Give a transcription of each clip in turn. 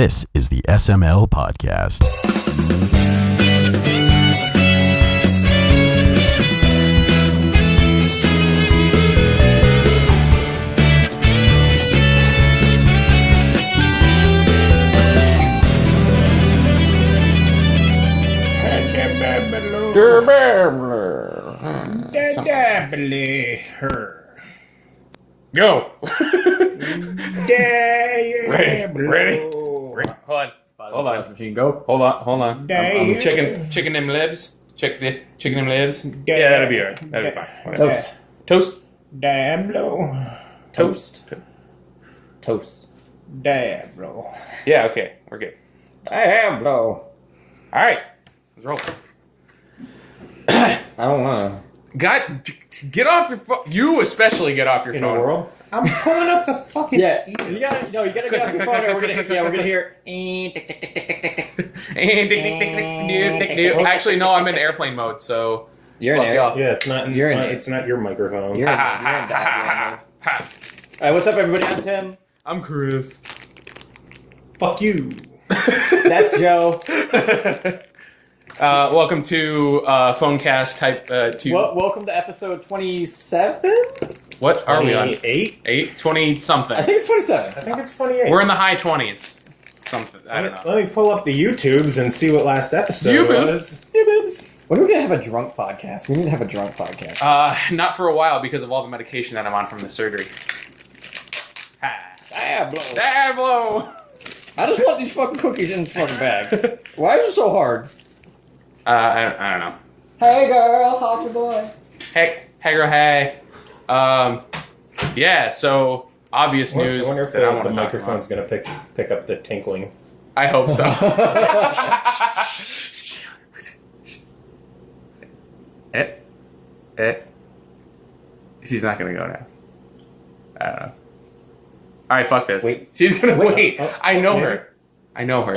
This is the SML podcast. Go. Ready? Hold on. Machine, go. Hold on. I'm checking them lives. Checking them lives. Yeah, that'll be alright. That'll be fine. Whatever. Toast. Diablo. Toast. Diablo. Yeah, okay. We're good. Diablo. Alright. Let's roll. I don't know. God, get off your phone. You especially get off your In phone. a world? I'm pulling up the fucking... Yeah, you gotta get off your phone or we're gonna hear... Actually, no, I'm in airplane mode, so... You're in fuck air. y'all. Yeah, it's not your microphone. You're in Diablo. Alright, what's up everybody? I'm Tim. I'm Kris. Fuck you. That's Joe. Welcome to Phonecast Type 2. Welcome to episode 27? What are we on? 28? 8? 20-something. I think it's 27. I think it's 28. We're in the high 20s. Something. I don't know. Let me pull up the YouTubes and see what last episode was. When are we gonna have a drunk podcast? We need to have a drunk podcast. Not for a while because of all the medication that I'm on from the surgery. Diablo! I just want these fucking cookies in the fucking bag. Why is it so hard? I don't know. Hey girl, how's your boy? Hey girl, hey. Yeah, so obvious news. I wonder if that I want the to talk microphone's going to pick up the tinkling. I hope so. She's not gonna go now. I don't know. Alright, fuck this. Wait. She's gonna wait. I know maybe. her. I know her.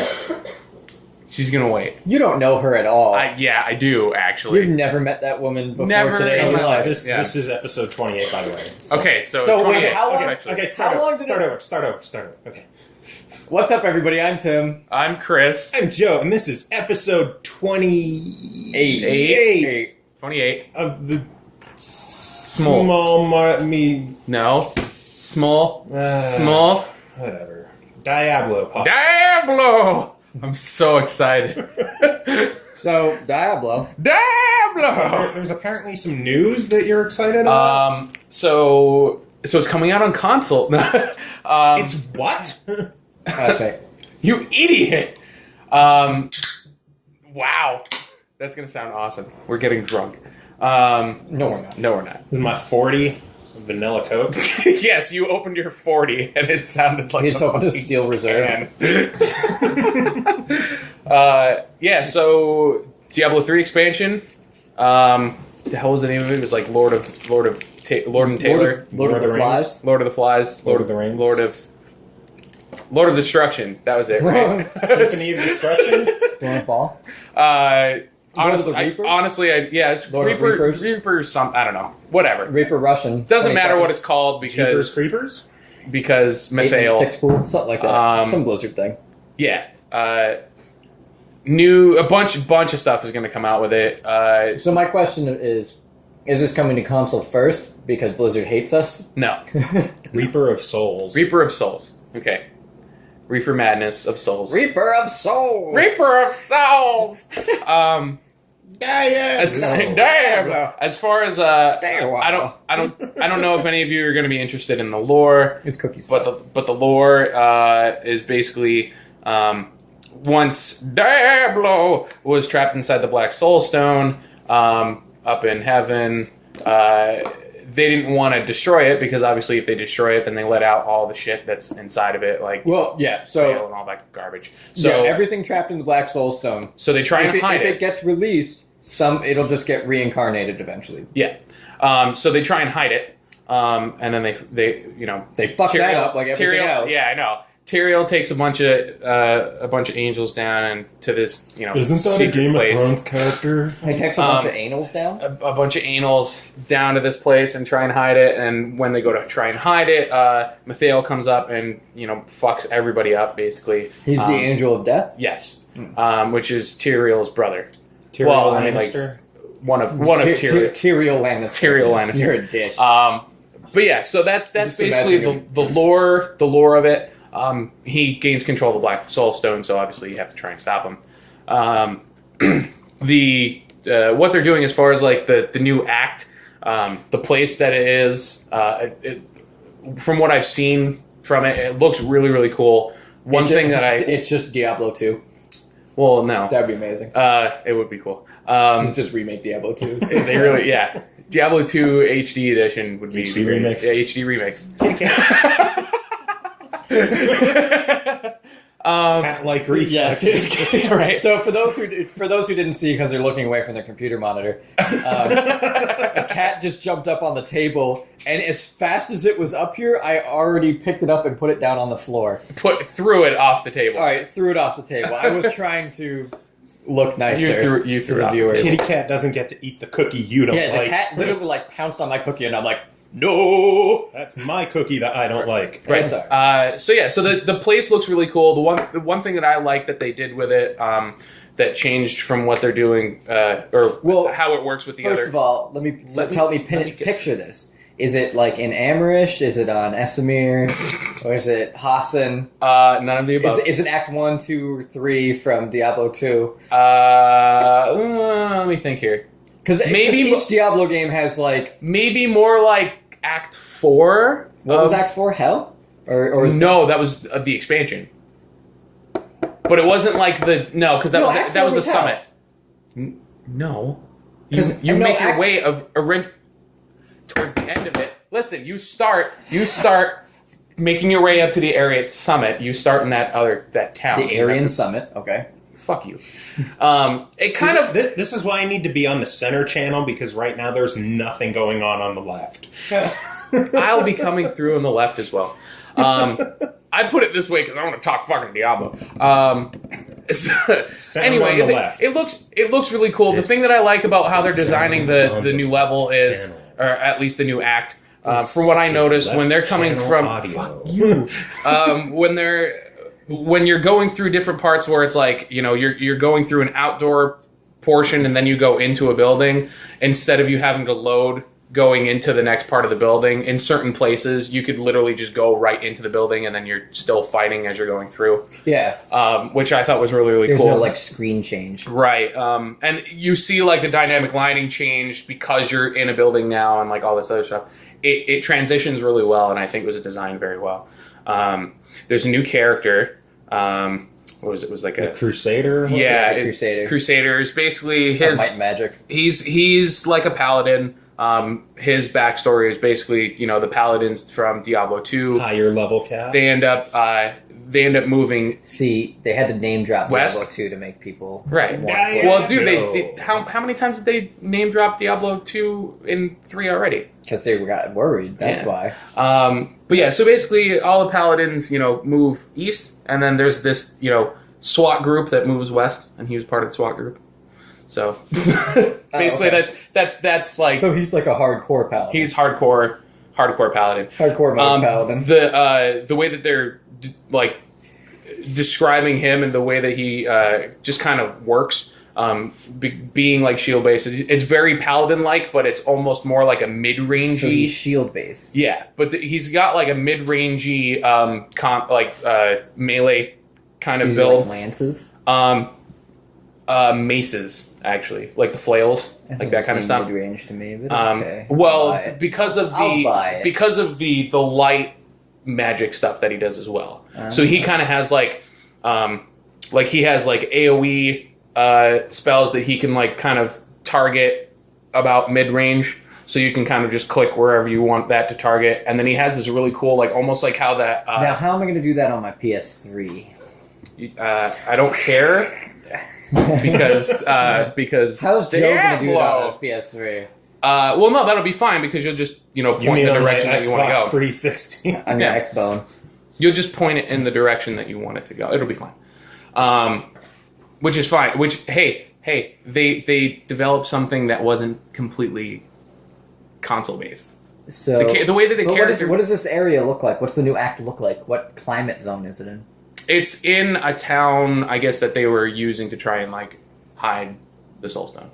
She's gonna wait. You don't know her at all. Yeah, I do, actually. You've never met that woman before Never today in in your my life. This is episode 28, by the way. Okay, so wait, 28. how long- Okay, How long did start over. Okay. What's up everybody? I'm Tim. I'm Kris. I'm Joe, and this is episode 28 28. of the Small. No. Small. Whatever. Diablo podcast. Diablo! I'm so excited. So, Diablo. Diablo! There's apparently some news that you're excited about. So it's coming out on console. It's what? Okay. You idiot! Wow. That's gonna sound awesome. We're getting drunk. No, we're not. No, we're not. This is my 40 vanilla Coke. Yes, you opened your 40 and it sounded like He just opened a Steel Reserve. Yeah, so Diablo 3 expansion. The hell was the name of it? It was like Lord and Taylor. Lord of the Flies. Lord of the Flies. Lord of the Rings. Lord of Destruction. That was it, right? Symphony of Destruction. Do you want a ball? Honestly, it's Lord of Reaper, Reapers? something. I don't know. Whatever. Reaper Russian. Doesn't matter what it's called Jeepers because Creepers? Mathael. 6 pool, something like that. Some Blizzard thing. Yeah. A bunch of stuff is going to come out with it. So my question is this coming to console first because Blizzard hates us? No. Reaper of Souls. Reaper of Souls. Okay. Reaper Madness of Souls. Reaper of Souls! Reaper of Souls! Diablo. As far as Stay a while. I don't know if any of you are going to be interested in the lore. It's cookies. But the lore is basically once Diablo was trapped inside the Black Soul Stone up in heaven, they didn't want to destroy it because obviously if they destroy it, then they let out all the shit that's inside of it, like Well, yeah, hail so and all that garbage. So everything trapped in the Black Soul Stone. So they try and hide If it gets released, it'll just get reincarnated eventually. Yeah. So they try and hide it, and then they They fuck that up like everything else. Yeah, I know. Tyrael takes a bunch of angels down and to this, Isn't that a secret Game place. of Thrones character? He takes a bunch of anals down. A bunch of anals down to this place and try and hide it. And when they go to try and hide it, Mathael comes up and fucks everybody up basically. He's the angel of death. Yes, which is Tyrael's brother. Tyrael Lannister? One of Tyrael. Tyrael Lannister. Tyrael Lannister. You're a dick. But yeah, so that's Just basically imagine the lore of it. He gains control of the Black Soul Stone, so obviously you have to try and stop him. What they're doing as far as like the new act, the place that it is, from what I've seen from it, it looks really, really cool. It's just Diablo 2. Well, no. That'd be amazing. It would be cool. Just remake Diablo 2. They really, yeah. Diablo 2 HD edition would be HD great. remix. Yeah, HD remix. Cat-like reflex. Yes, Right. So for those who didn't see because they're looking away from their computer monitor, a cat just jumped up on the table, and as fast as it was up here, I already picked it up and put it down on the floor. Threw it off the table. All right, threw it off the table. I was trying to look nicer You to threw the it off. viewers. Kitty cat doesn't get to eat the cookie you don't Yeah, the like. cat literally pounced on my cookie, and I'm like, no. That's my cookie that I don't like. Right. So the place looks really cool. The one thing that I like that they did with it, that changed from what they're doing, how it works with the First other. of all, picture this. Is it like in Amarish? Is it on Esamir? Or is it Hassan? None of the above. Is it Act 1, 2, or 3 from Diablo 2? Let me think here. Because maybe each Diablo game has maybe more like Act 4. What was Act 4? Hell? Or No, that was the expansion. But it wasn't like because that was the summit. No. You make your way towards the end of it. Listen, you start making your way up to the area summit. You start in that town. The Aryan Summit, okay. Fuck you. This is why I need to be on the center channel, because right now there's nothing going on the left. I'll be coming through on the left as well. I put it this way because I want to talk fucking Diablo. Anyway, on the left. it looks really cool. The thing that I like about how they're designing the new level is, or at least the new act, from what I noticed, when they're coming from when you're going through different parts where it's like, you're going through an outdoor portion and then you go into a building, instead of you having to load going into the next part of the building, in certain places you could literally just go right into the building and then you're still fighting as you're going through. Yeah. Which I thought was really, really There's cool. no screen change. Right. And you see the dynamic lighting change because you're in a building now and all this other stuff. It transitions really well, and I think it was designed very well. There's a new character. What was it? It was like a Crusader? Yeah, Crusader. Crusader is basically his Might and Magic. He's like a paladin. His backstory is basically, the paladins from Diablo 2. Higher level cap. They end up moving. See, they had to name drop West? Diablo 2 to make people Right. want Damn. Well, dude, how many times did they name drop Diablo 2 in 3 already? because they got worried. That's why. But yeah, so basically all the paladins, move east, and then there's this, SWAT group that moves west, and he was part of the SWAT group. So basically, okay. that's like. So he's like a hardcore paladin. He's hardcore paladin. Hardcore mode paladin. The way that they're describing him and the way that he just kind of works. Being like shield based, it's very paladin like, but it's almost more like a mid rangey. So he's shield based. Yeah, but he's got like a mid rangey melee kind of build. Like lances. Maces actually, like the flails, like that kind of stuff. Mid range to me, but okay. Well, because of the the light magic stuff that he does as well. So he kind of has he has AoE. Spells that he can kind of target about mid-range, so you can kind of just click wherever you want that to target, and then he has this really cool almost like how that now how am I going to do that on my PS3? I don't care because how's Joe going to do it on his PS3? Well, no, that'll be fine because you'll just point in the direction that you want to go. Xbox 360 on your Xbone. You'll just point it in the direction that you want it to go. It'll be fine. Which is fine. Which, hey, they developed something that wasn't completely console-based. So The way that the character... What does this area look like? What's the new act look like? What climate zone is it in? It's in a town, I guess, that they were using to try and, like, hide the Soulstone.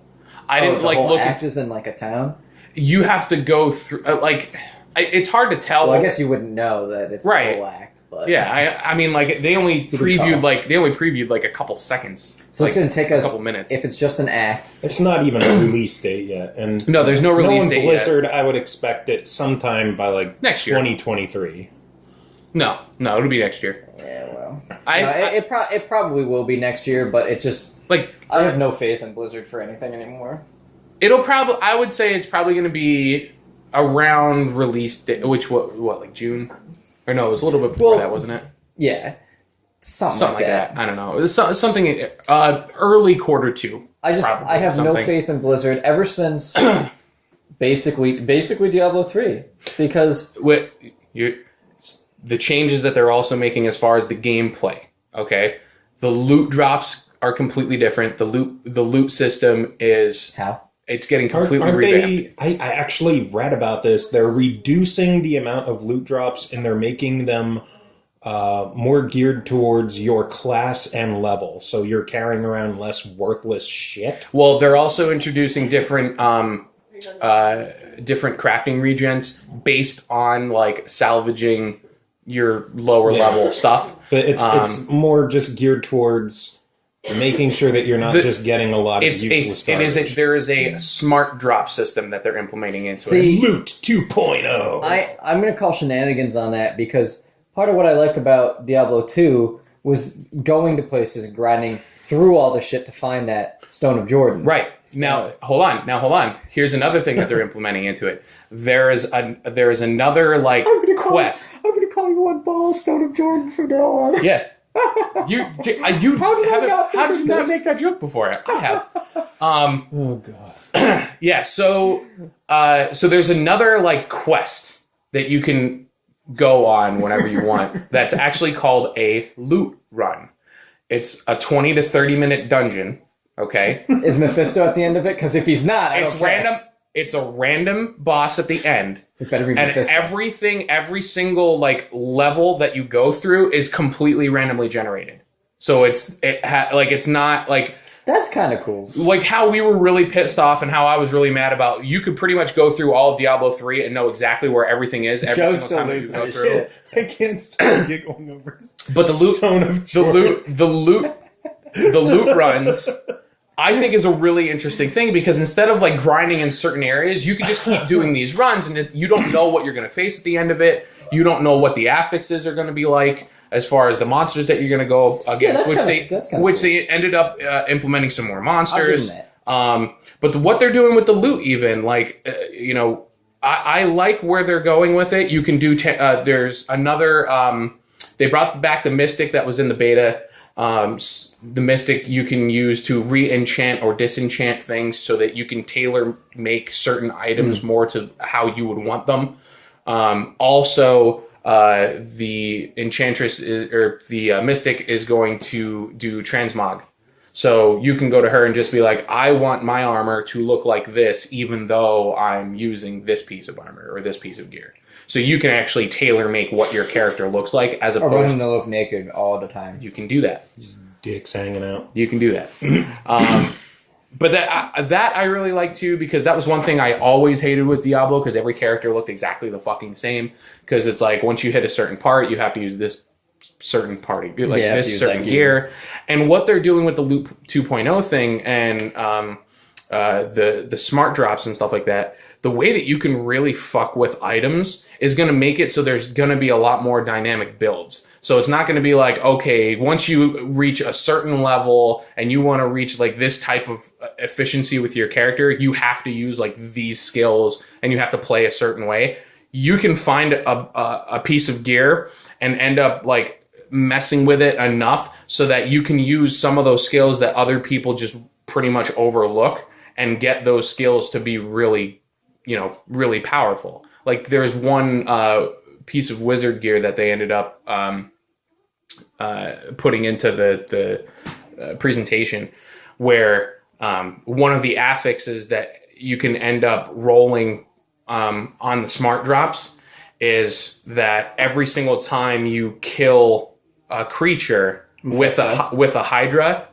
I didn't, like, whole look act at... is in, like, a town? You have to go through... it's hard to tell. Well, I guess you wouldn't know that it's Right. the whole act, but... Yeah, I mean, like, they only previewed, like, a couple seconds. So like, it's going to take us... a couple minutes. If it's just an act... It's not even a release date yet. And No, there's no release knowing date Blizzard, I would expect it sometime by, like, Next year. 2023. No, it'll be next year. Yeah, well... It probably will be next year, but it just... like I have no faith in Blizzard for anything anymore. it'll probably. I would say it's probably going to be around release date, which what like June, or no, it was a little bit before that, wasn't it? Yeah, something like that. I don't know. It was something early quarter two. I have no faith in Blizzard ever since basically Diablo 3 because the changes that they're also making as far as the gameplay. Okay, the loot drops are completely different. The loot system is how. It's getting completely Aren't revamped. I actually read about this. They're reducing the amount of loot drops, and they're making them more geared towards your class and level. So you're carrying around less worthless shit. Well, they're also introducing different crafting regens based on like salvaging your lower level stuff. But it's more just geared towards making sure that you're not just getting a lot of useless garbage. There is a smart drop system that they're implementing into See, it. Loot 2.0. I'm going to call shenanigans on that because part of what I liked about Diablo 2 was going to places and grinding through all the shit to find that Stone of Jordan. Right. Now, hold on. Here's another thing that they're implementing into it. There is another like quest. I'm going to call you one ball Stone of Jordan from now on. Yeah. How did you not make that joke before? I have. Oh god. Yeah. So there's another like quest that you can go on whenever you want. That's actually called a loot run. It's a 20 to 30 minute dungeon. Okay. Is Mephisto at the end of it? Because if he's not, it's random. It's a random boss at the end. It better be and Mephisto. every single like level that you go through is completely randomly generated. So it's not like that's kind of cool. Like how we were really pissed off and how I was really mad about. You could pretty much go through all of Diablo 3 and know exactly where everything is every single time you go through. Shit. I can't stop giggling over his But the loot, Stone of Jordan. the loot runs. I think is a really interesting thing because instead of like grinding in certain areas, you can just keep doing these runs and you don't know what you're going to face at the end of it. You don't know what the affixes are going to be like as far as the monsters that you're going to go against, which they ended up implementing some more monsters. But what they're doing with the loot even, like, I like where they're going with it. You can do, there's another, they brought back the Mystic that was in the beta. The Mystic you can use to re-enchant or disenchant things so that you can tailor make certain items more to how you would want them. Also, the Enchantress the Mystic is going to do transmog. So you can go to her and just be like, I want my armor to look like this, even though I'm using this piece of armor or this piece of gear. So you can actually tailor make what your character looks like as opposed to... Or want him to look naked all the time. You can do that. Just dicks hanging out. You can do that. But that I really like too, because that was one thing I always hated with Diablo, because every character looked exactly the fucking same. Because it's like, once you hit a certain part, you have to use this certain party, like this certain gear. And what they're doing with the Loop 2.0 thing and the smart drops and stuff like that, the way that you can really fuck with items is going to make it so there's going to be a lot more dynamic builds. So it's not going to be like, okay, once you reach a certain level and you want to reach like this type of efficiency with your character, you have to use like these skills and you have to play a certain way. You can find a piece of gear and end up like messing with it enough so that you can use some of those skills that other people just pretty much overlook and get those skills to be really, really powerful. Like there's one piece of wizard gear that they ended up putting into the presentation, where one of the affixes that you can end up rolling on the smart drops is that every single time you kill a creature with a Hydra,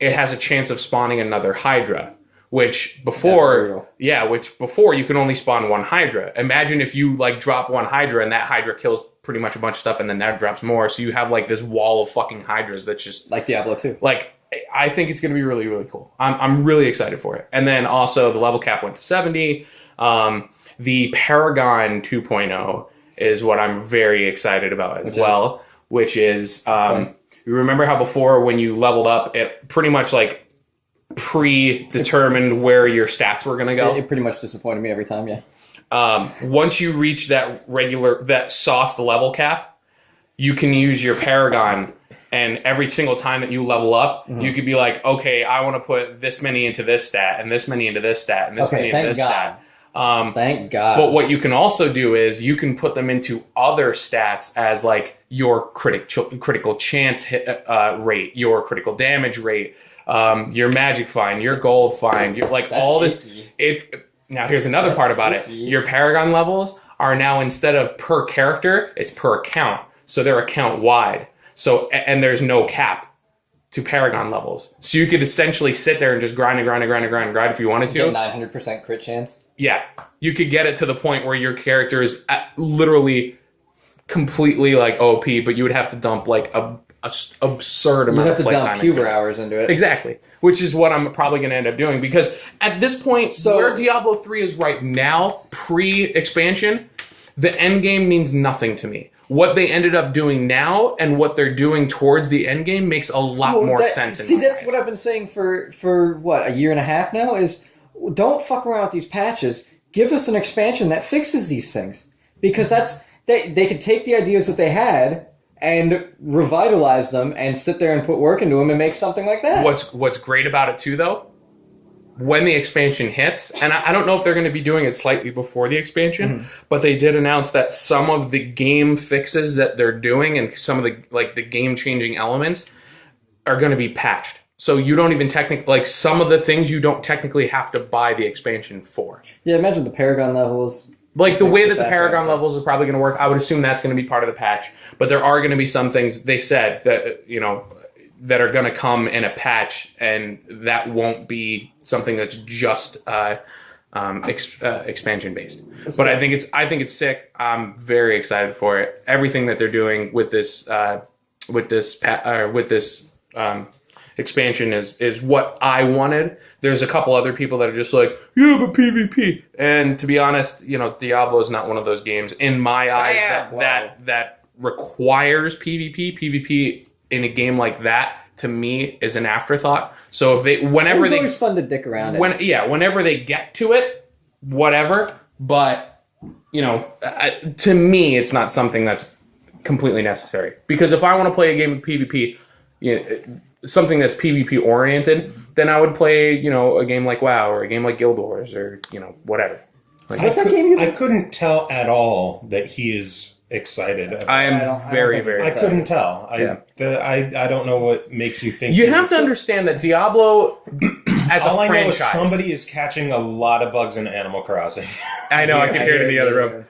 it has a chance of spawning another Hydra. Which before you can only spawn one Hydra. Imagine if you like drop one Hydra and that Hydra kills pretty much a bunch of stuff, and then that drops more. So you have like this wall of fucking Hydras that's just like Diablo 2. Like, I think it's going to be really, really cool. I'm really excited for it. And then also the level cap went to 70. The Paragon 2.0 is what I'm very excited about as well, which is you remember how before when you leveled up, it pretty much like predetermined where your stats were going to go. It pretty much disappointed me every time, yeah. Once you reach that soft level cap, you can use your Paragon, and every single time that you level up, you could be like, okay, I want to put this many into this stat, and this many into this stat, and this many into this stat. Thank God. But what you can also do is you can put them into other stats as like your critical chance hit rate, your critical damage rate, your magic find, your gold find, your like all this. Now here's another part about it. Your Paragon levels are now, instead of per character, it's per account. So they're account wide. So and there's no cap to Paragon levels. So you could essentially sit there and just grind if you wanted to. Get 900% crit chance. Yeah, you could get it to the point where your character is literally completely like OP, but you would have to dump like a absurd amount of play time. You have to dump puber hours into it. Exactly, which is what I'm probably going to end up doing, because at this point, where Diablo 3 is right now, pre-expansion, the end game means nothing to me. What they ended up doing now and what they're doing towards the end game makes a lot more sense. See, that's what I've been saying for what, a year and a half now, is don't fuck around with these patches. Give us an expansion that fixes these things. Because they could take the ideas that they had and revitalize them and sit there and put work into them and make something like that. What's great about it too, though, when the expansion hits, and I don't know if they're going to be doing it slightly before the expansion, but they did announce that some of the game fixes that they're doing and some of the game-changing elements are going to be patched. So you don't even technically, some of the things you don't technically have to buy the expansion for. Yeah, imagine the Paragon levels. Like the way that the Paragon levels are probably going to work, I would assume that's going to be part of the patch. But there are going to be some things they said that, that are going to come in a patch, and that won't be something that's just expansion based. But I think it's sick. I'm very excited for it. Everything that they're doing with this expansion is what I wanted. There's a couple other people that are just like, yeah, but PvP. And to be honest, Diablo is not one of those games in my eyes that requires PvP. PvP in a game like that, to me, is an afterthought. So it's always fun to dick around whenever they get to it, whatever. But to me, it's not something that's completely necessary. Because if I want to play a game of PvP, something that's PvP oriented, then I would play, a game like WoW or a game like Guild Wars or, whatever. I couldn't tell at all that he is excited. I am very excited. I couldn't tell. I don't know what makes you think. You have to understand that Diablo, as all a I know is franchise, somebody is catching a lot of bugs in Animal Crossing. I know. I can hear it in the other room.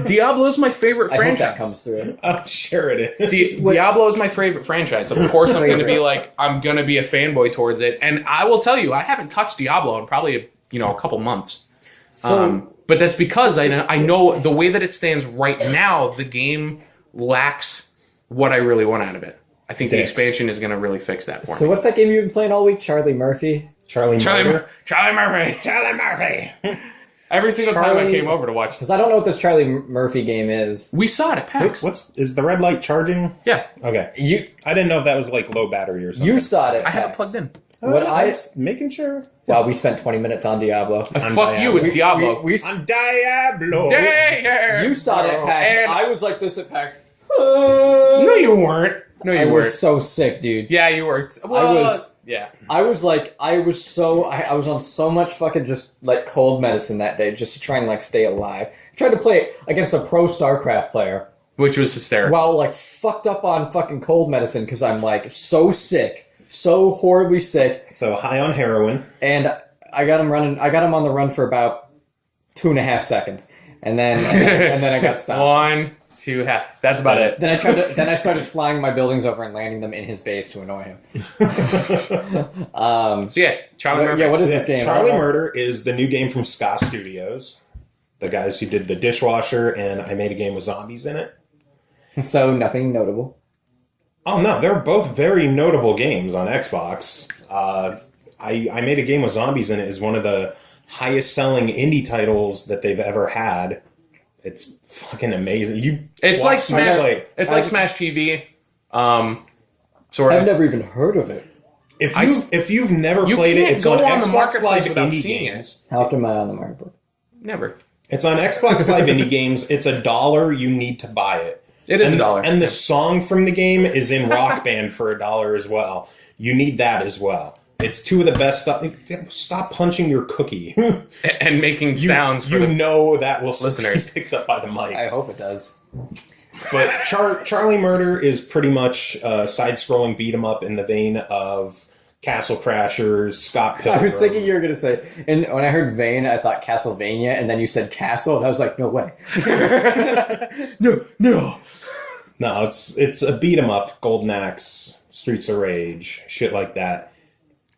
Diablo is my favorite franchise. I hope that comes through. I'm sure it is. Diablo is my favorite franchise. Of course, I'm going to be a fanboy towards it. And I will tell you, I haven't touched Diablo in probably a couple months. But that's because I know the way that it stands right now, the game lacks what I really want out of it. I think the expansion is going to really fix that for me. So what's that game you've been playing all week? Charlie Murphy? Charlie Murphy. Every single time I came over to watch. Because I don't know what this Charlie Murphy game is. We saw it at PAX. Is the red light charging? Yeah. Okay. I didn't know if that was low battery or something. You saw it at I PAX. have it plugged in. Making sure. Well, we spent 20 minutes on Diablo. Fuck you, it's Diablo. I'm Diablo. You saw it at PAX. And I was like this at PAX. No, you weren't. I was so sick, dude. Yeah, you were. I was Yeah. I was on so much fucking just like cold medicine that day just to try and like stay alive. I tried to play against a pro StarCraft player. Which was hysterical. While like fucked up on fucking cold medicine because I'm like so sick, so horribly sick. So high on heroin. And I got him on the run for about 2.5 seconds. And then I got stopped. 1, 2, half. That's about it. Then I started flying my buildings over and landing them in his base to annoy him. So yeah, Charlie Murder. Yeah, what is this game? Charlie Murder is the new game from Ska Studios. The guys who did The Dishwasher and I Made a Game with Zombies in it. So nothing notable. Oh no, they're both very notable games on Xbox. I Made a Game with Zombies in it is one of the highest selling indie titles that they've ever had. It's fucking amazing. It's like Smash. It's like Smash TV. Sort of. I've never even heard of it. If you've never You played it, can't it's go on on the Xbox marketplace Live without Indie seeing Games. How often am I on the marketplace? Never. It's on Xbox Live Indie Games. It's $1. You need to buy it. It is $1. And the song from the game is in Rock Band for $1 as well. You need that as well. It's two of the best stuff. Stop punching your cookie. And making sounds for you the know that will listeners. be picked up by the mic. I hope it does. But Charlie Murder is pretty much a side-scrolling beat-em-up in the vein of Castle Crashers, Scott Pilgrim. I was thinking you were going to say, and when I heard Vane, I thought Castlevania, and then you said Castle, and I was like, no way. No, it's a beat-em-up, Golden Axe, Streets of Rage, shit like that.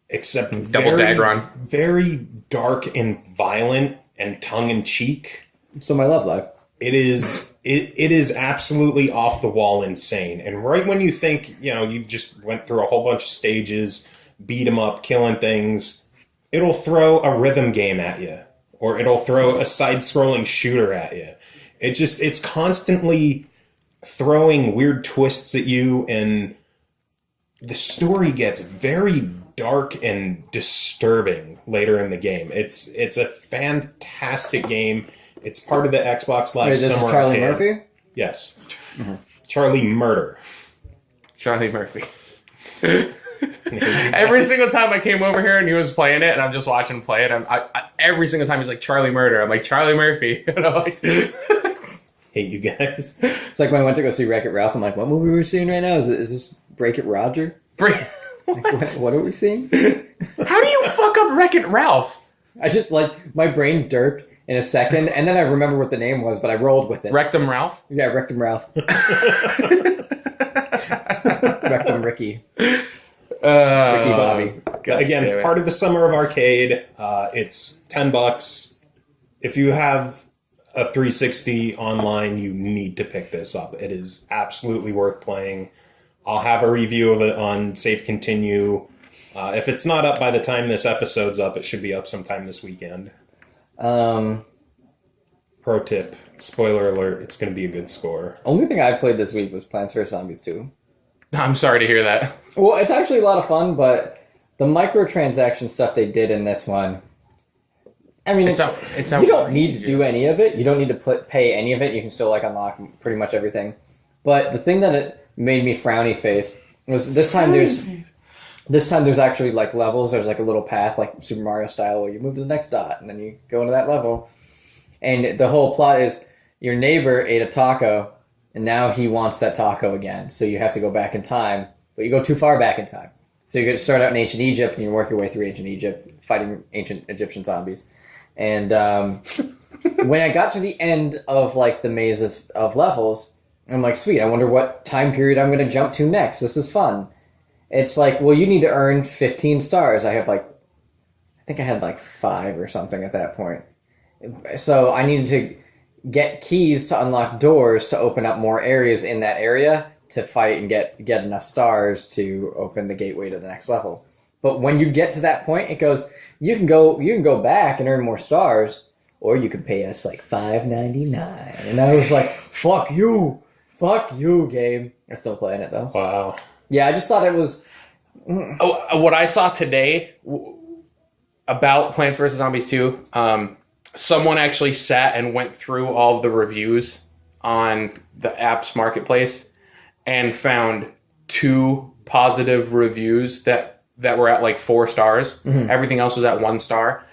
Except Double Dagron. Very dark and violent and tongue-in-cheek. So my love life. It is absolutely off the wall insane. And right when you think, you just went through a whole bunch of stages, beat 'em up, killing things, it'll throw a rhythm game at you. Or it'll throw a side-scrolling shooter at you. It's constantly throwing weird twists at you, and the story gets very dark and disturbing later in the game. It's a fantastic game. It's part of the Xbox Live Wait, this Summer is Charlie Arcade. Murphy? Yes. Mm-hmm. Charlie Murder. Charlie Murphy. Every single time I came over here and he was playing it, and I'm just watching him play it, every single time he's like, Charlie Murder. I'm like, Charlie Murphy. And I'm like, Hate you guys. It's like when I went to go see Wreck-It Ralph, I'm like, what movie are we seeing right now? Is this Break It Roger? Like, what are we seeing? How do you fuck up Wreck-It Ralph? I just my brain derped in a second, and then I remember what the name was, but I rolled with it. Rectum Ralph? Yeah, Rectum Ralph. Rectum Ricky. Ricky Bobby. Again, part of the Summer of Arcade. It's $10. If you have a 360 online, you need to pick this up. It is absolutely worth playing. I'll have a review of it on Save Continue. If it's not up by the time this episode's up, it should be up sometime this weekend. Pro tip, spoiler alert, it's going to be a good score. Only thing I played this week was Plants vs. Zombies 2. I'm sorry to hear that. Well, it's actually a lot of fun, but the microtransaction stuff they did in this one, I mean, it's you don't need to do any of it. You don't need to pay any of it. You can still unlock pretty much everything. But the thing that it made me frowny face was this time there's actually levels. There's a little path like Super Mario style where you move to the next dot and then you go into that level. And the whole plot is your neighbor ate a taco and now he wants that taco again. So you have to go back in time, but you go too far back in time. So you start out in ancient Egypt and you work your way through ancient Egypt fighting ancient Egyptian zombies. And when I got to the end of the maze of levels, I'm like, sweet, I wonder what time period I'm going to jump to next. This is fun. It's well, you need to earn 15 stars. I have I think I had 5 or something at that point. So I needed to get keys to unlock doors to open up more areas in that area to fight and get enough stars to open the gateway to the next level. But when you get to that point, it goes, you can go back and earn more stars, or you can pay us $5.99. And I was like, fuck you, game. I'm still playing it though. Wow. Yeah, I just thought it was. What I saw today about Plants vs. Zombies 2, someone actually sat and went through all of the reviews on the app's marketplace and found 2 positive reviews that that were at like 4 stars. Mm-hmm. Everything else was at 1 star.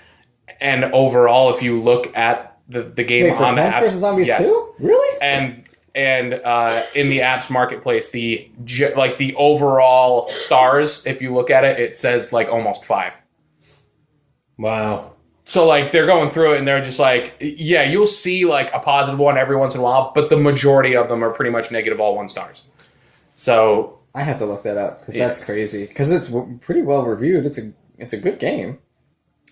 And overall, if you look at the game Wait, for on the Plants apps, vs. Zombies yes. 2? Really? And in the apps marketplace, the overall stars, if you look at it, it says like almost 5. Wow. So like they're going through it and they're just like, yeah, you'll see like a positive one every once in a while, but the majority of them are pretty much negative all 1 stars. So I have to look that up because that's crazy. Because it's pretty well reviewed. It's a good game.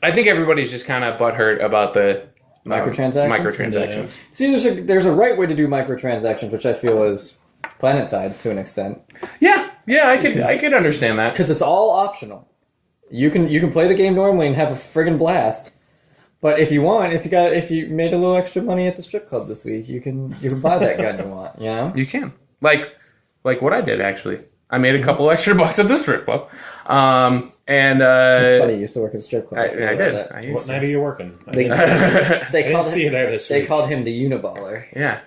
I think everybody's just kind of butthurt about the Microtransactions. See, there's a right way to do microtransactions, which I feel is PlanetSide to an extent. Yeah, I could understand that Because it's all optional. You can play the game normally and have a friggin' blast. But if you want, if you made a little extra money at the strip club this week, you can buy that gun you want. You know, you can like what I did actually. I made a couple extra bucks at the strip club, and it's funny you used to work at a strip club. I did. What night are you working? They didn't see you there this week. They called him the Uniballer. Yeah.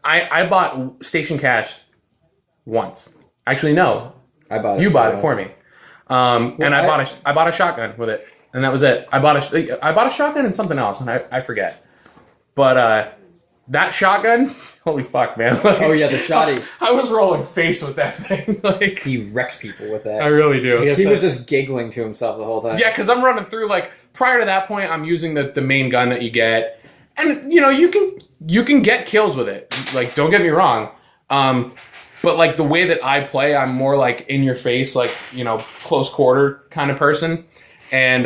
I bought Station Cash once. Actually, no. I bought it. You bought it for me. And I bought a shotgun with it, and that was it. I bought a shotgun and something else, and I forget. But that shotgun, holy fuck, man! Like, oh yeah, the shotty. I was rolling face with that thing. Like he wrecks people with that. I really do. He was just giggling to himself the whole time. Yeah, because I'm running through like prior to that point, I'm using the main gun that you get, and you know you can get kills with it. Like don't get me wrong. But like the way that I play, I'm more like in your face, like, you know, close quarter kind of person. And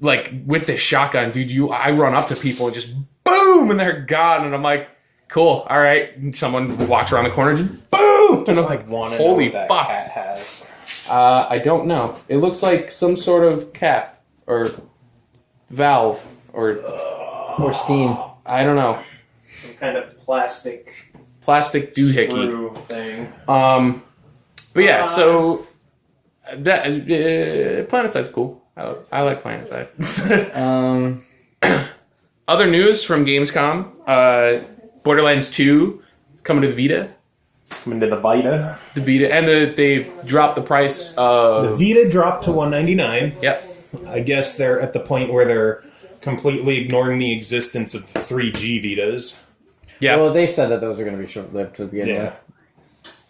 like with this shotgun, dude, I run up to people and just boom, and they're gone. And I'm like, cool, all right. And someone walks around the corner and just boom, and I'm like, holy fuck. That cat has. I don't know. It looks like some sort of cap or valve or steam. I don't know. Some kind of plastic doohickey thing. But yeah, so that PlanetSide's cool. I like PlanetSide. Other news from Gamescom: Borderlands 2 coming to Vita. Coming to the Vita. The Vita, and they've dropped the price of the Vita dropped to $199. Yep. I guess they're at the point where they're completely ignoring the existence of 3G Vitas. Yeah. Well, they said that those are going to be short-lived to begin with.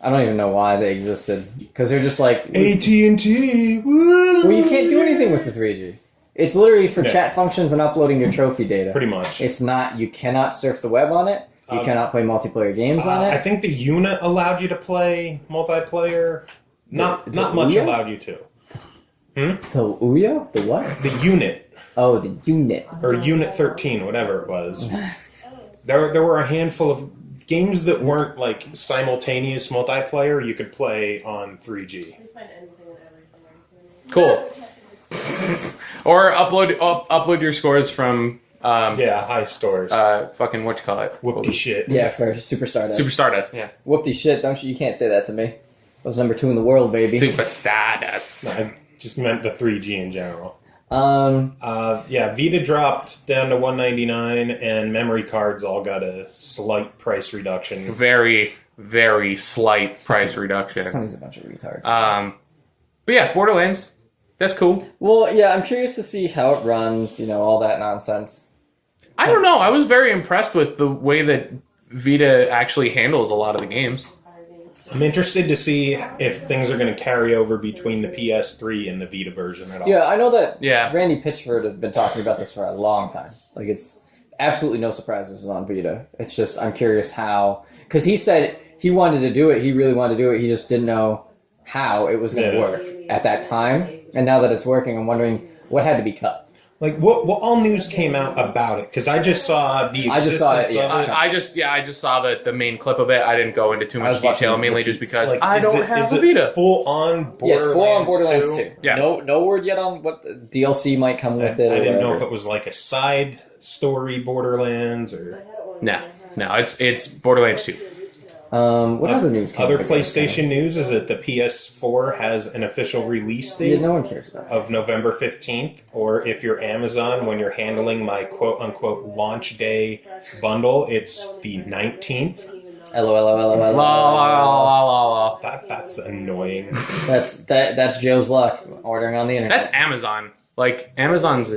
I don't even know why they existed. Because they're just like... AT&T! Woo! Well, you can't do anything with the 3G. It's literally for chat functions and uploading your trophy data. Pretty much. It's not... You cannot surf the web on it. You cannot play multiplayer games on it. I think the unit allowed you to play multiplayer. Not much Ouya? allowed you to. The Ouya? The what? The unit. Oh, the unit. Or Unit 13, whatever it was. There were a handful of games that weren't like simultaneous multiplayer you could play on 3G. Cool. Or upload your scores from high scores. fucking whatchamacallit. Whoopty shit. Yeah, for Super Stardust. Super Stardust, yeah. Whoopty shit, don't you? You can't say that to me. I was number 2 in the world, baby. Super Stardust. I just meant the 3G in general. Yeah, Vita dropped down to $199, and memory cards all got a slight price reduction. Very, very slight price reduction. Sony's a bunch of retards. But yeah, Borderlands. That's cool. Well, yeah, I'm curious to see how it runs, all that nonsense. I don't know. I was very impressed with the way that Vita actually handles a lot of the games. I'm interested to see if things are going to carry over between the PS3 and the Vita version at all. Yeah, I know that Yeah. Randy Pitchford has been talking about this for a long time. Like, it's absolutely no surprise this is on Vita. It's just, I'm curious how... Because he said he wanted to do it, he really wanted to do it, he just didn't know how it was going to work at that time. And now that it's working, I'm wondering what had to be cut. Like, what all news came out about it? Because I just saw the I just saw it, existence of it. I just saw the main clip of it. I didn't go into too much detail, mainly just because Like, I don't have a Vita. Full-on Borderlands 2? Yes, full-on Borderlands 2. Yeah. No word yet on what the DLC might come with it. I didn't know whatever. if it was like a side story Borderlands or... No, it's Borderlands 2. What other news came Other out of PlayStation news is that the PS4 has an official release Gamescom? date Yeah, no one cares about it. of November 15th, or if you're Amazon, when you're handling my quote-unquote launch day bundle, it's the 19th. LOL. That's annoying. That's Joe's luck ordering on the internet. That's Amazon. Like Amazon's